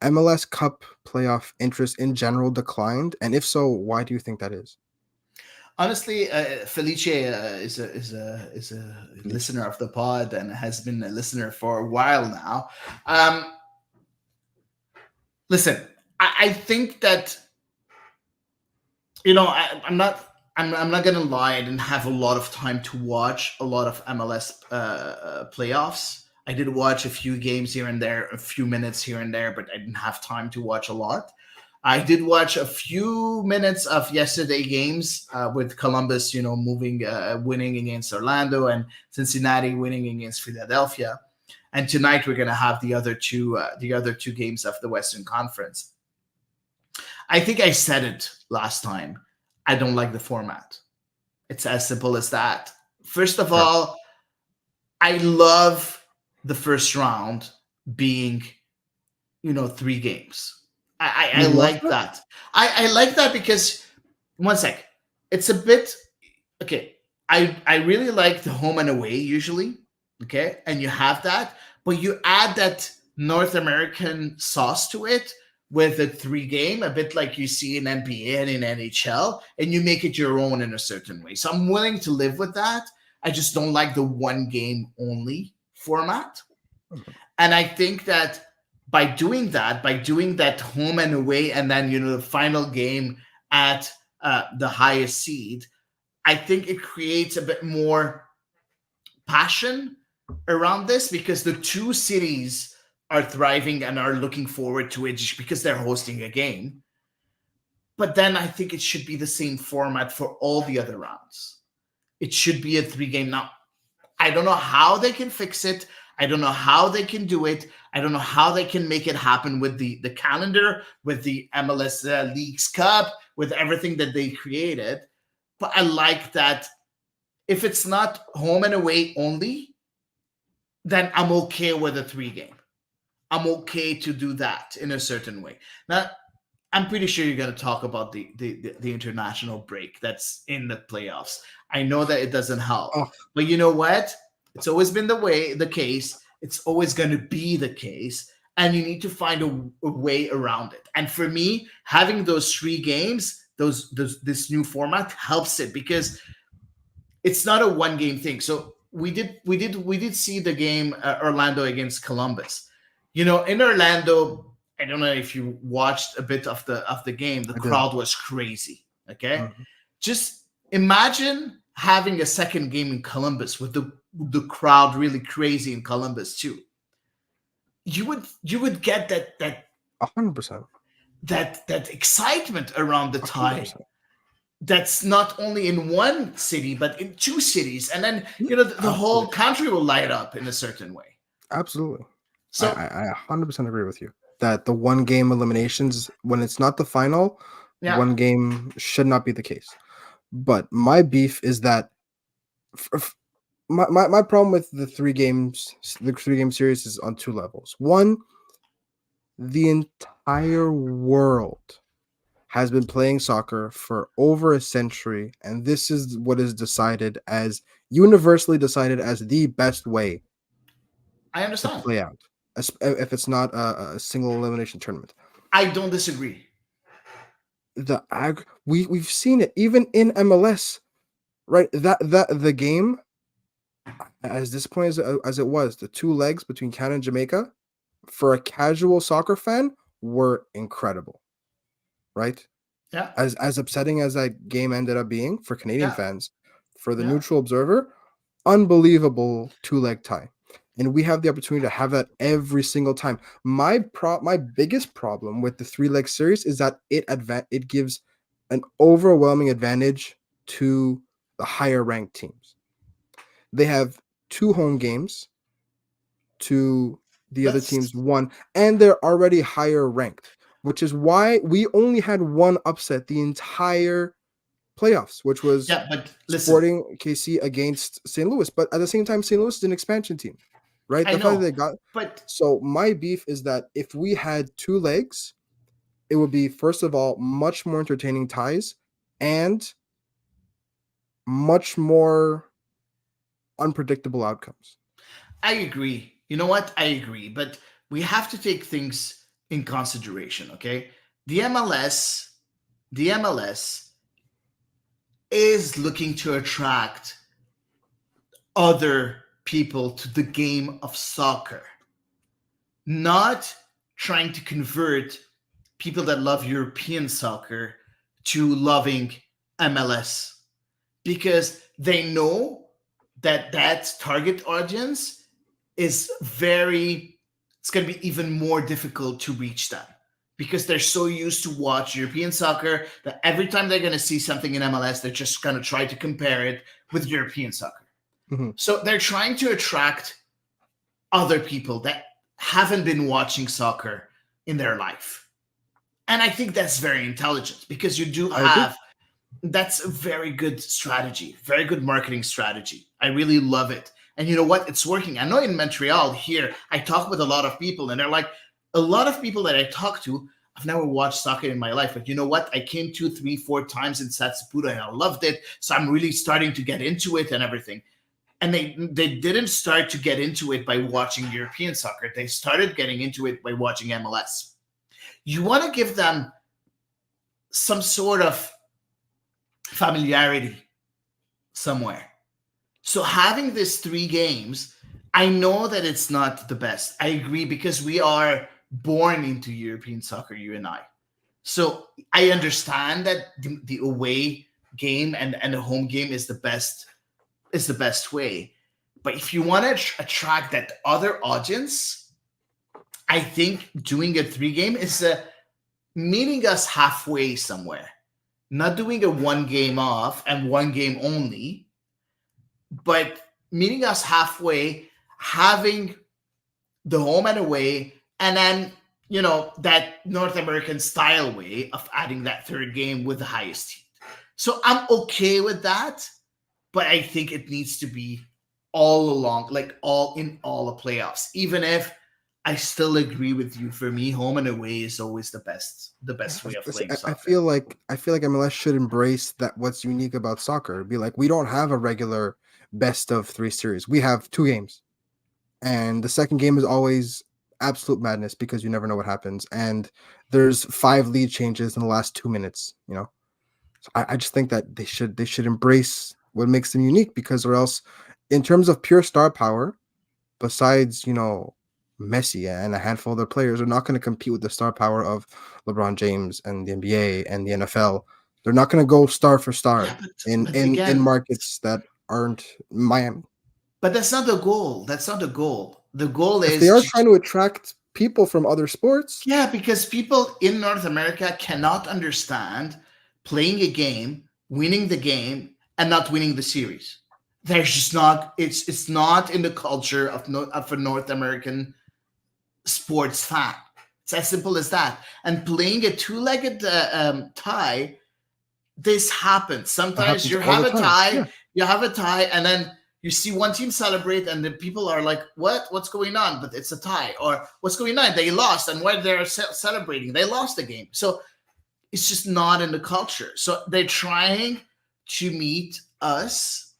MLS Cup playoff interest in general declined? And if so, why do you think that is? Honestly, Felice is a listener of the pod and has been a listener for a while now. Listen, I think that I'm not going to lie. I didn't have a lot of time to watch a lot of MLS playoffs. I did watch a few games here and there, a few minutes here and there, but I didn't have time to watch a lot. I did watch a few minutes of yesterday games with Columbus, winning against Orlando and Cincinnati winning against Philadelphia. And tonight we're going to have the other two games of the Western Conference. I think I said it last time. I don't like the format. It's as simple as that. First of all, I love the first round being, 3 games. I like that. I like that because, one sec, it's a bit, okay, I really like the home and away usually, okay, and you have that, but you add that North American sauce to it with a 3 game, a bit like you see in NBA and in NHL, and you make it your own in a certain way. So I'm willing to live with that. I just don't like the 1 game only format. And I think that by doing that home and away, and then the final game at the highest seed, I think it creates a bit more passion around this because the 2 cities are thriving and are looking forward to it just because they're hosting a game. But then I think it should be the same format for all the other rounds. It should be a 3 game. Now, I don't know how they can fix it. I don't know how they can do it. I don't know how they can make it happen with the calendar, with the MLS Leagues Cup, with everything that they created. But I like that if it's not home and away only, then I'm okay with a 3 game. I'm okay to do that in a certain way. Now, I'm pretty sure you're going to talk about the international break that's in the playoffs. I know that it doesn't help, Oh, but you know what? It's always been the case. It's always going to be the case, and you need to find a way around it. And for me, having those 3 games, those this new format helps it because it's not a one game thing. So we did see the game Orlando against Columbus. In Orlando, I don't know if you watched a bit of the game. The I did. crowd was crazy. Okay, Mhm. just imagine having a second game in Columbus with the crowd really crazy in Columbus too. You would get that 100%. that excitement around the tie 100%. that's not only in one city but in 2 cities, and then Yeah, the whole absolutely. country will light up in a certain way. Absolutely. So I 100% agree with you that the one game eliminations, when it's not the final, yeah, one game should not be the case. But my beef is that my problem with the 3 game series is on 2 levels. One, the entire world has been playing soccer for over a century, and this is what is decided as universally decided as the best way I to understand. play out, if it's not a single elimination tournament. I don't disagree. We've seen it even in MLS, right? That the game, as disappointing as it was, the 2 legs between Canada and Jamaica for a casual soccer fan were incredible, right? Yeah, As upsetting as that game ended up being for Canadian yeah, fans, for the yeah. neutral observer, unbelievable 2-leg tie. And we have the opportunity to have that every single time. My biggest problem with the 3-leg series is that it gives an overwhelming advantage to the higher ranked teams. They have 2 home games to the other team's That's 1, and they're already higher ranked, which is why we only had 1 upset the entire playoffs, which was yeah. But listen, Sporting KC against St. Louis. But at the same time, St. Louis is an expansion team, right? I The fact that know, they got but so my beef is that if we had 2 legs, it would be first of all much more entertaining ties and much more unpredictable outcomes. I agree. You know what? I agree. But we have to take things in consideration. Okay, the MLS, the MLS is looking to attract other people to the game of soccer, not trying to convert people that love European soccer to loving MLS, because they know that target audience is it's going to be even more difficult to reach them because they're so used to watch European soccer that every time they're going to see something in MLS, they're just going to try to compare it with European soccer. Mhm. So they're trying to attract other people that haven't been watching soccer in their life. And I think that's very intelligent because you do I agree. have that's a very good strategy, very good marketing strategy. I really love it. And you know what? It's working. I know in Montreal here, I talk with a lot of people, and they're like, a lot of people that I talk to, I've never watched soccer in my life, but you know what? I came 2, 3, 4 times in Satsupura and I loved it. So I'm really starting to get into it and everything. And they didn't start to get into it by watching European soccer. They started getting into it by watching MLS. You want to give them some sort of familiarity somewhere. So having this 3 games, I know that it's not the best. I agree because we are born into European soccer, you and I. So I understand that the away game and the home game is the best way. But if you want to attract that other audience, I think doing a 3 game is meeting us halfway somewhere. Not doing a 1 game off and 1 game only, but meeting us halfway, having the home and away, and then that North American style way of adding that 3rd game with the highest heat. So I'm okay with that, but I think it needs to be all along, like all the playoffs. Even if I still agree with you. For me, home and away is always the Yeah, best way of playing I soccer. feel like MLS should embrace that what's unique about soccer. Be like, we don't have a regular best of 3 series. We have 2 games. And the second game is always absolute madness because you never know what happens. And there's 5 lead changes in the last 2 minutes, you know. So I just think that they should embrace what makes them unique, because or else in terms of pure star power, besides, Messi and a handful of other players, are not going to compete with the star power of LeBron James and the NBA and the NFL. They're not going to go star for Yeah, star but in again, markets that aren't Miami. but that's not the goal. That's not the goal. The goal If they is are to trying to attract people from other sports, yeah, because people in North America cannot understand playing a game, winning the game, and not winning the series. There's just not. It's not in the culture of of a North American sports fan. It's as simple as that. And playing a two-legged tie, this happens. that Sometimes happens all the time. Yeah. you have a tie, and then you see one team celebrate, and the people are like, "What? What's going on?" But it's a tie, or "What's going on? They lost, and why they're celebrating? They lost the game." So it's just not in the culture. So they're trying to meet us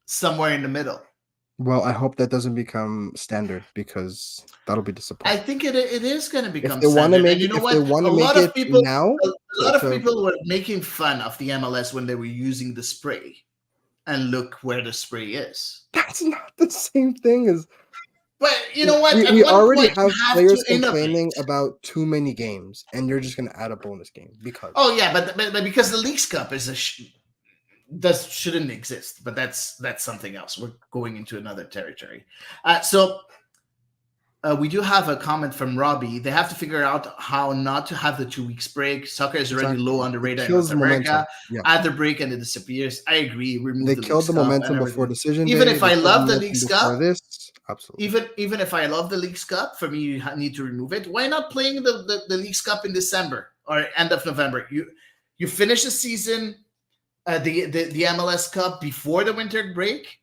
somewhere in the middle. Well, I hope that doesn't become standard, because that'll be I disappointing. think it is going to If become they want to standard. And make you it, know if they what? want A to make lot of it people, now, a to, lot of to people were making fun of the MLS when they were using the spray. And look where the spray is. that's not the same thing as But you know what? At we one already point, you have have to players innovate. complaining about too many games, and you're just going to add a bonus game because. Oh yeah, but because the Leagues Cup is does shouldn't exist. But that's something else. We're going into another territory. So we do have a comment from Robbie. They have to figure out how not to have the 2 weeks break. Soccer is already Exactly. low on the It radar in kills North the America. momentum. Yeah. Add the break and it disappears. I agree. Remove They the killed Leagues the Cup and momentum before everything. decision Even day. if They I killed the love the momentum Leagues before Cup, this. Absolutely. even if I love the Leagues Cup, for me you need to remove it. Why not playing the Leagues Cup in December or end of November? You finish the season, the MLS Cup before the winter break,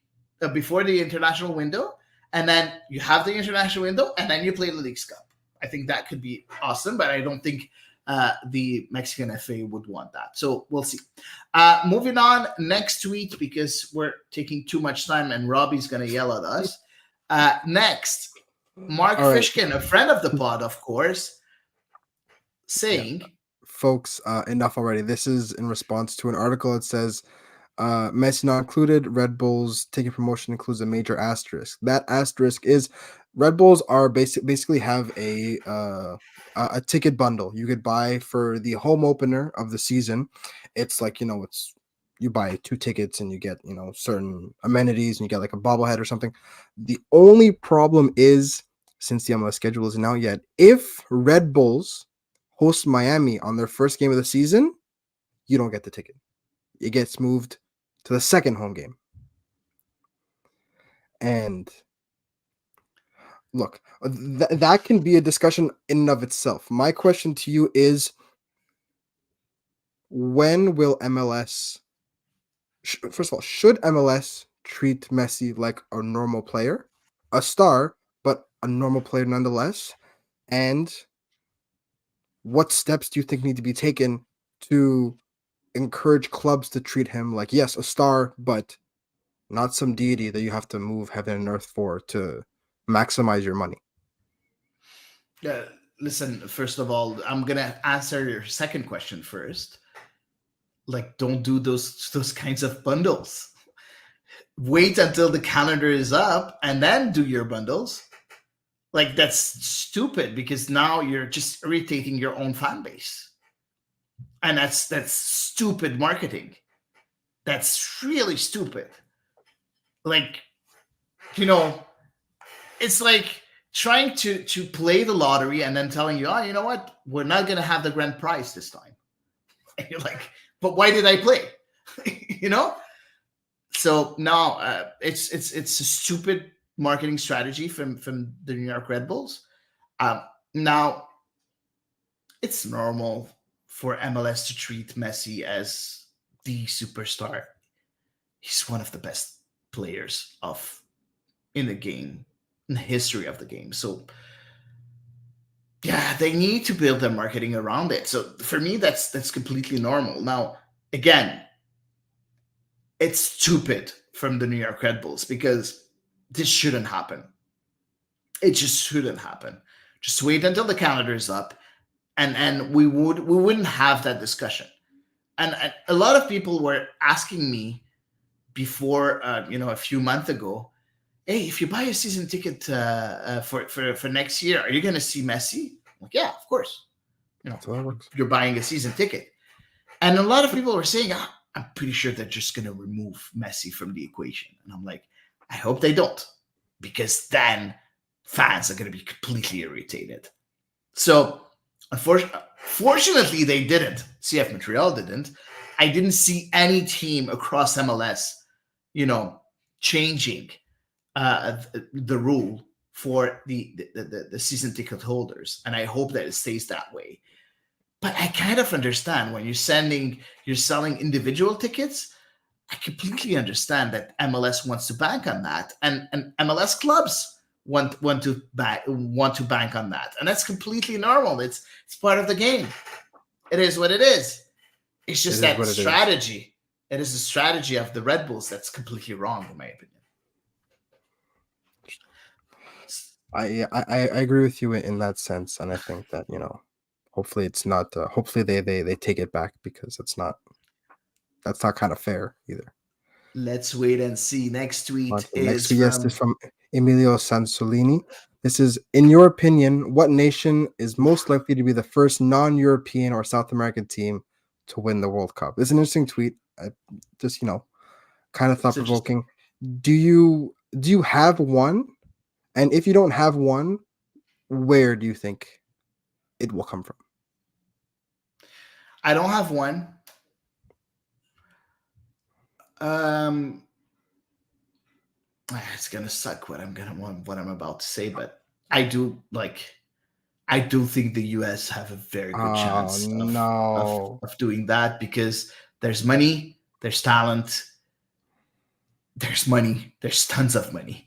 before the international window, and then you have the international window, and then you play the Leagues Cup. I think that could be awesome, but I don't think the Mexican FA would want that. So we'll see. Moving on, next tweet, because we're taking too much time and Robbie's going to yell at us. Next, Mark All right, Fishkin, a friend of the pod, of course, yeah, saying, folks, enough already. This is in response to an article that says, Messi not included. Red Bull's ticket promotion includes a major asterisk. That asterisk is Red Bulls are basically have a ticket bundle you could buy for the home opener of the season. It's like, it's you buy 2 tickets and you get, certain amenities, and you get like a bobblehead or something. The only problem is, since the MLS schedule isn't out yet, if Red Bulls host Miami on their first game of the season, you don't get the ticket. It gets moved to the second home game. And look, that can be a discussion in and of itself. My question to you is, when will MLS, first of all, should MLS treat Messi like a normal player, a star, but a normal player nonetheless? And what steps do you think need to be taken to encourage clubs to treat him like, yes, a star, but not some deity that you have to move heaven and earth for to maximize your money? uh, listen, first of all, I'm going to answer your second question first. Like, don't do those kinds of bundles. Wait until the calendar is up and then do your bundles. Like, that's stupid, because now you're just irritating your own fan base. And that's stupid marketing. That's really stupid. Like, it's like trying to play the lottery and then telling you, oh, you know what? We're not going to have the grand prize this time. And you're like, but why did I play? you know? So now it's a stupid marketing strategy from the New York Red Bulls. Now it's normal for MLS to treat Messi as the superstar. He's one of the best players in the game, in the history of the game. So Yeah, they need to build their marketing around it. So for me, that's completely normal. Now, again, it's stupid from the New York Red Bulls because this shouldn't happen. It just shouldn't happen. Just wait until the calendar is up, and we wouldn't have that discussion. And a lot of people were asking me before, a few months ago, hey, if you buy a season ticket for next year, are you going to see Messi? I'm like, yeah, of course. That's how that works. You're buying a season ticket. And a lot of people were saying, I'm pretty sure they're just going to remove Messi from the equation. And I'm like, I hope they don't, because then fans are going to be completely irritated. So, fortunately, they didn't. CF Montreal didn't. I didn't see any team across MLS, changing the rule for the season ticket holders, and I hope that it stays that way. But I kind of understand when you're selling individual tickets. I completely understand that MLS wants to bank on that, and MLS clubs want to bank on that, and that's completely normal. It's part of the game. It is what it is. It's It just is that what it is. strategy. It is the strategy of the Red Bulls that's completely wrong, in my opinion. I agree with you in that sense, and I think that hopefully it's not. Hopefully they take it back, because that's not kind of fair either. Let's wait and see. Next On tweet to the next is two. Yes, this from from Emilio Sansolini. This is, in your opinion, what nation is most likely to be the first non-European or South American team to win the World Cup? It's an interesting tweet. Just kind of it's interesting. thought-provoking. Do you have one? And if you don't have one, where do you think it will come from? I don't have one. Um, it's gonna suck what I'm about to say, but I do like. I do think the US have a very good Oh chance of no. of doing that because there's money, there's talent, there's money, there's tons of money,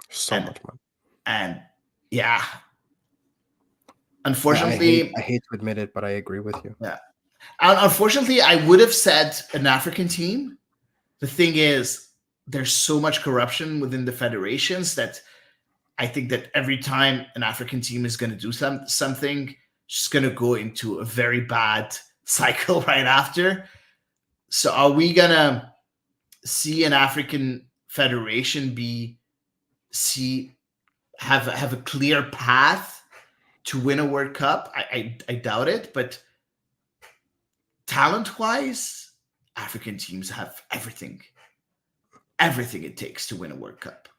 So and much money. and yeah, I hate unfortunately, I hate to admit it, but I agree with you. yeah, unfortunately, I would have said an African team. The thing is, there's so much corruption within the federations that I think that every time an African team is going to do something, it's just going to go into a very bad cycle right after. So, are we going to see an African federation be see have a clear path to win a World Cup? I doubt it, but talent wise, African teams have everything it takes to win a World Cup.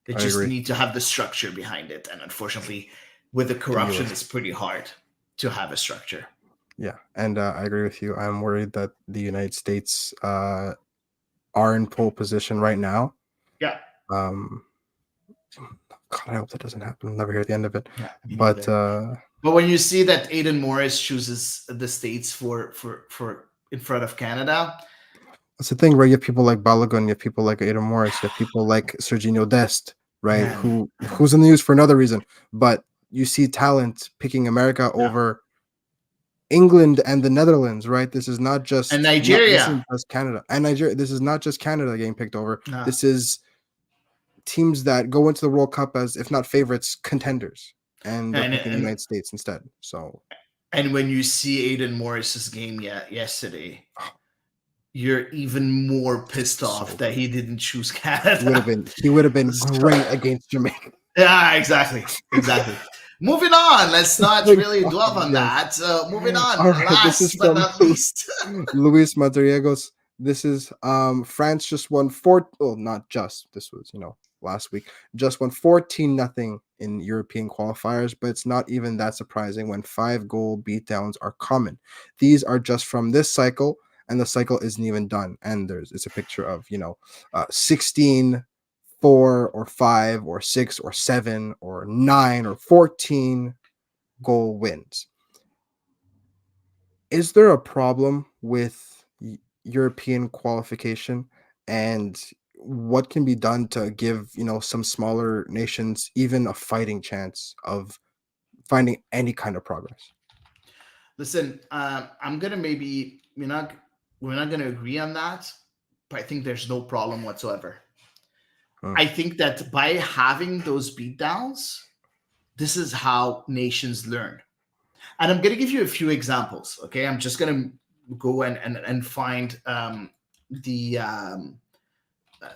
They I just agree. need to have the structure behind it. And unfortunately, with the The corruption, US. it's pretty hard to have a structure. Yeah, and I agree with you. I'm worried that the United States are in pole position right now. Yeah. Um, God, I hope that doesn't happen. I'll never hear the end of it. Yeah, me But neither. But when you see that Aiden Morris chooses the States for in front of Canada, that's the thing, right? You have people like Balogun, you have people like Ada Morris, you have people like Serginho Dest, right? man, Who's in the news for another reason. But you see talent picking America yeah. over England and the Netherlands, right? This is not And just this isn't Nigeria. just Canada and Nigeria. This is not just Canada getting picked over. No. This is teams that go into the World Cup as, if not favorites, contenders, and they're And, picking the and United States instead. So, and when you see Aiden Morris's game yesterday, you're even more pissed so off that good. he didn't choose He Canada. would have been So, great against Jamaica. yeah, exactly. Moving on. Let's not Thank really God, dwell on yes. that. Moving on. All right, this is Last but from not least. Luis Madriegos. This is France just won four. Well, not just. This was last week. Just won 14-0 in European qualifiers, but it's not even that surprising when 5-goal beatdowns are common. These are just from this cycle, and the cycle isn't even done. And it's a picture of 16, 4 or 5 or 6 or 7 or 9 or 14 goal wins. Is there a problem with European qualification, and what can be done to give some smaller nations even a fighting chance of finding any kind of progress. Listen, I'm gonna maybe we're not gonna agree on that, but I think there's no problem whatsoever. Hmm. I think that by having those beatdowns, this is how nations learn. And I'm gonna give you a few examples. Okay, I'm just gonna go and find the um,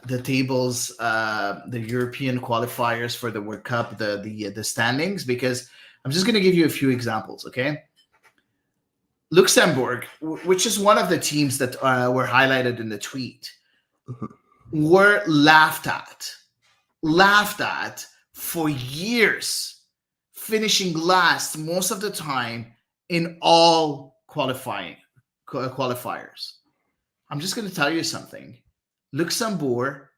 the tables, the European qualifiers for the World Cup, the standings, because I'm just gonna give you a few examples. Okay, Luxembourg, which is one of the teams that were highlighted in the tweet, were laughed at for years, finishing last most of the time in all qualifiers. I'm just going to tell you something. Luxembourg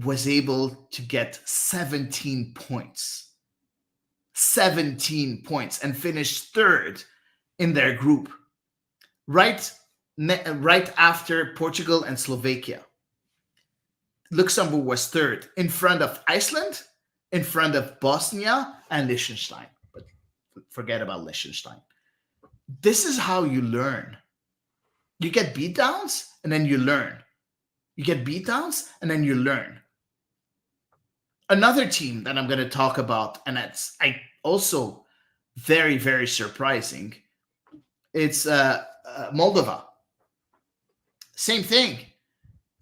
was able to get 17 points. 17 points and finished third in their group, right after Portugal and Slovakia. Luxembourg was third, in front of Iceland, in front of Bosnia and Liechtenstein. But forget about Liechtenstein. This is how you learn. You get beatdowns and then you learn. You get beatdowns and then you learn. Another team that I'm going to talk about, and that's also very, very surprising, it's Moldova. Same thing.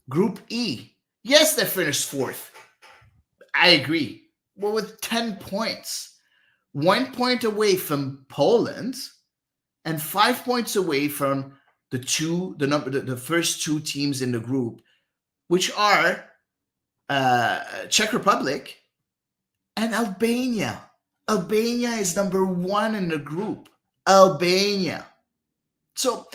Group E. Yes, they finished fourth. I agree. Well, with 10 points, 1 point away from Poland, and 5 points away from the first two teams in the group, which are Czech Republic and Albania. Albania is number 1 in the group. Albania. So,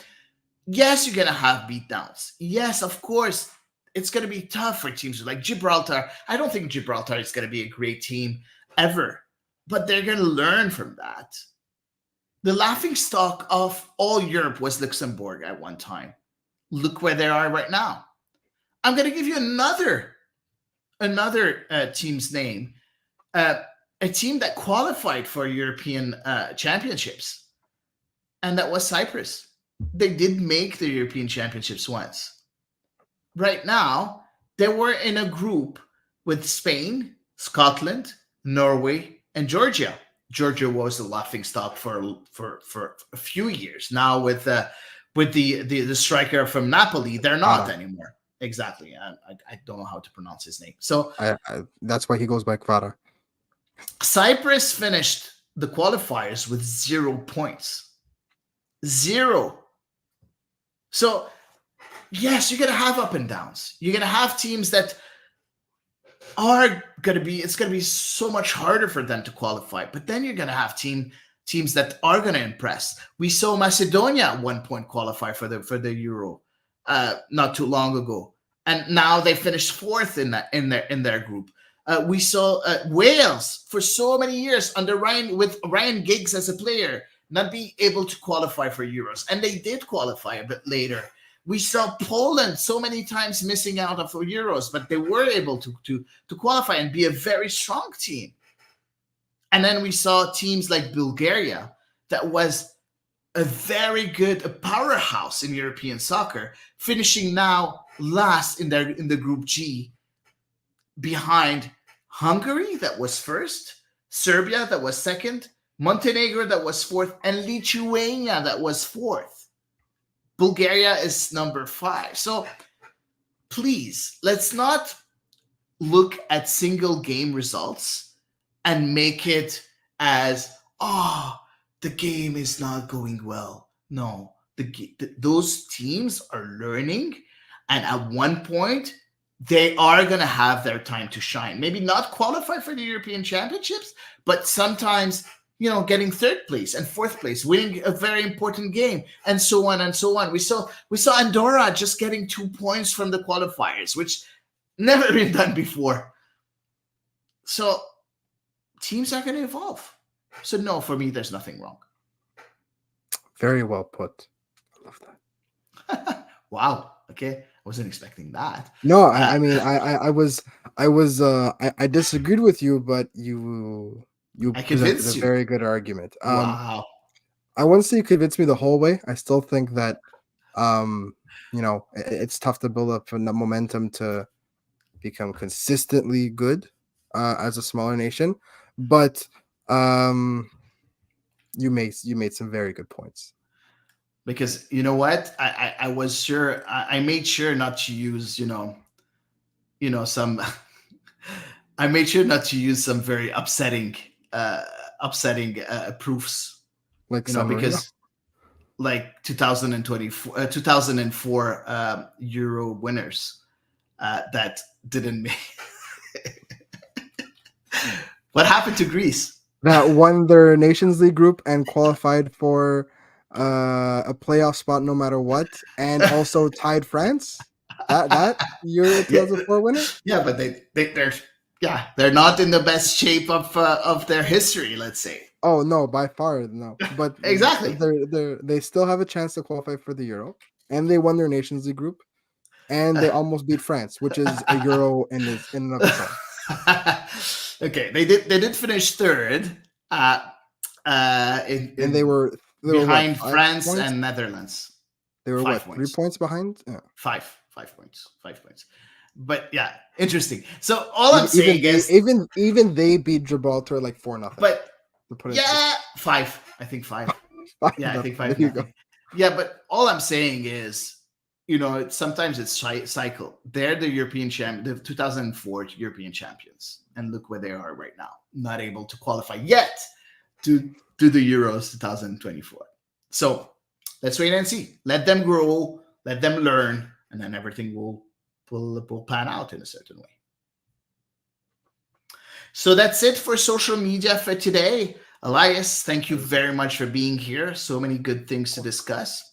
yes, you're going to have beatdowns. Yes, of course, it's going to be tough for teams like Gibraltar. I don't think Gibraltar is going to be a great team ever, but they're going to learn from that. The laughingstock of all Europe was Luxembourg at one time. Look where they are right now. I'm going to give you another team's name, a team that qualified for European championships, and that was Cyprus. They did make the European championships once. Right now, they were in a group with Spain, Scotland, Norway, and Georgia. Georgia was the laughingstock for a few years. Now with the striker from Napoli, they're not anymore. Exactly. I don't know how to pronounce his name. So that's why he goes by Kvara. Cyprus finished the qualifiers with 0 points. 0. So yes, you're going to have up and downs. You're going to have teams that are going to be, it's going to be so much harder for them to qualify. But then you're going to have teams that are going to impress. We saw Macedonia at 1 point qualify for the Euro not too long ago, and now they finished fourth in their group. We saw Wales for so many years under Ryan Giggs as a player not be able to qualify for Euros, and they did qualify a bit later. We saw Poland so many times missing out of Euros, but they were able to qualify and be a very strong team. And then we saw teams like Bulgaria that was a powerhouse in European soccer, finishing now last in the Group G, behind Hungary that was first, Serbia that was second, Montenegro that was fourth, and Lithuania that was fourth. Bulgaria is number 5. So please, let's not look at single game results and make it as, the game is not going well. No, those teams are learning, and at one point, they are going to have their time to shine. Maybe not qualify for the European Championships, but sometimes, getting third place and fourth place, winning a very important game, and so on and so on. We saw Andorra just getting 2 points from the qualifiers, which never been done before. So teams are going to evolve. So no, for me, there's nothing wrong. Very well put. I love that. Wow. Okay. I wasn't expecting that. No, I mean, I disagreed with you, but you You I presented convinced a you. very good argument. Wow. I wouldn't say you convinced me the whole way. I still think that, it's tough to build up enough momentum to become consistently good as a smaller nation. But um, you made some very good points. Because you know what? I was sure I made sure not to use, some I made sure not to use some very upsetting proofs, Like San Marino. because like 2024 2004 Euro winners that didn't make. What happened to Greece? That won their Nations League group and qualified for a playoff spot no matter what, and also tied France. That Euro Yeah, 2004 winner. yeah, but they're not in the best shape of their history, let's say. Oh no, by far no. But Exactly. they still have a chance to qualify for the Euro, and they won their Nations League group, and they almost beat France, which is a Euro in and of its own. Okay, they did finish third, And they were what, behind 5 points? France and Netherlands. They were Five what, three points. points behind? Yeah. 5 points. 5 points. But yeah, interesting. So all I'm Even even saying they is, even even they beat Gibraltar like 4-0. but To put it in yeah, five. I think five. Yeah, I think 5-0. There five you go. nothing. Yeah, but all I'm saying is, sometimes it's cycle. They're the European champ, the 2004 European champions, and look where they are right now, not able to qualify yet to the Euros 2024. So let's wait and see. Let them grow, let them learn, and then everything will pan out in a certain way. So that's it for social media for today. Elias, thank you very much for being here. So many good things to discuss.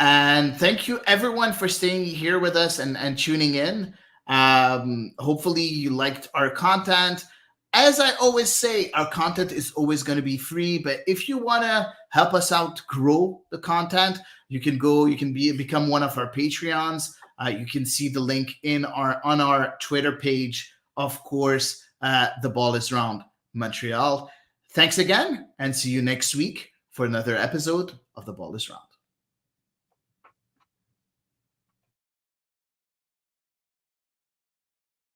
And thank you everyone for staying here with us and tuning in. Hopefully you liked our content. As I always say, our content is always going to be free, but if you want to help us out grow the content, you can become one of our Patreons. You can see the link on our Twitter page. Of course, the ball is round Montreal. Thanks again, and see you next week for another episode of The Ball is Round.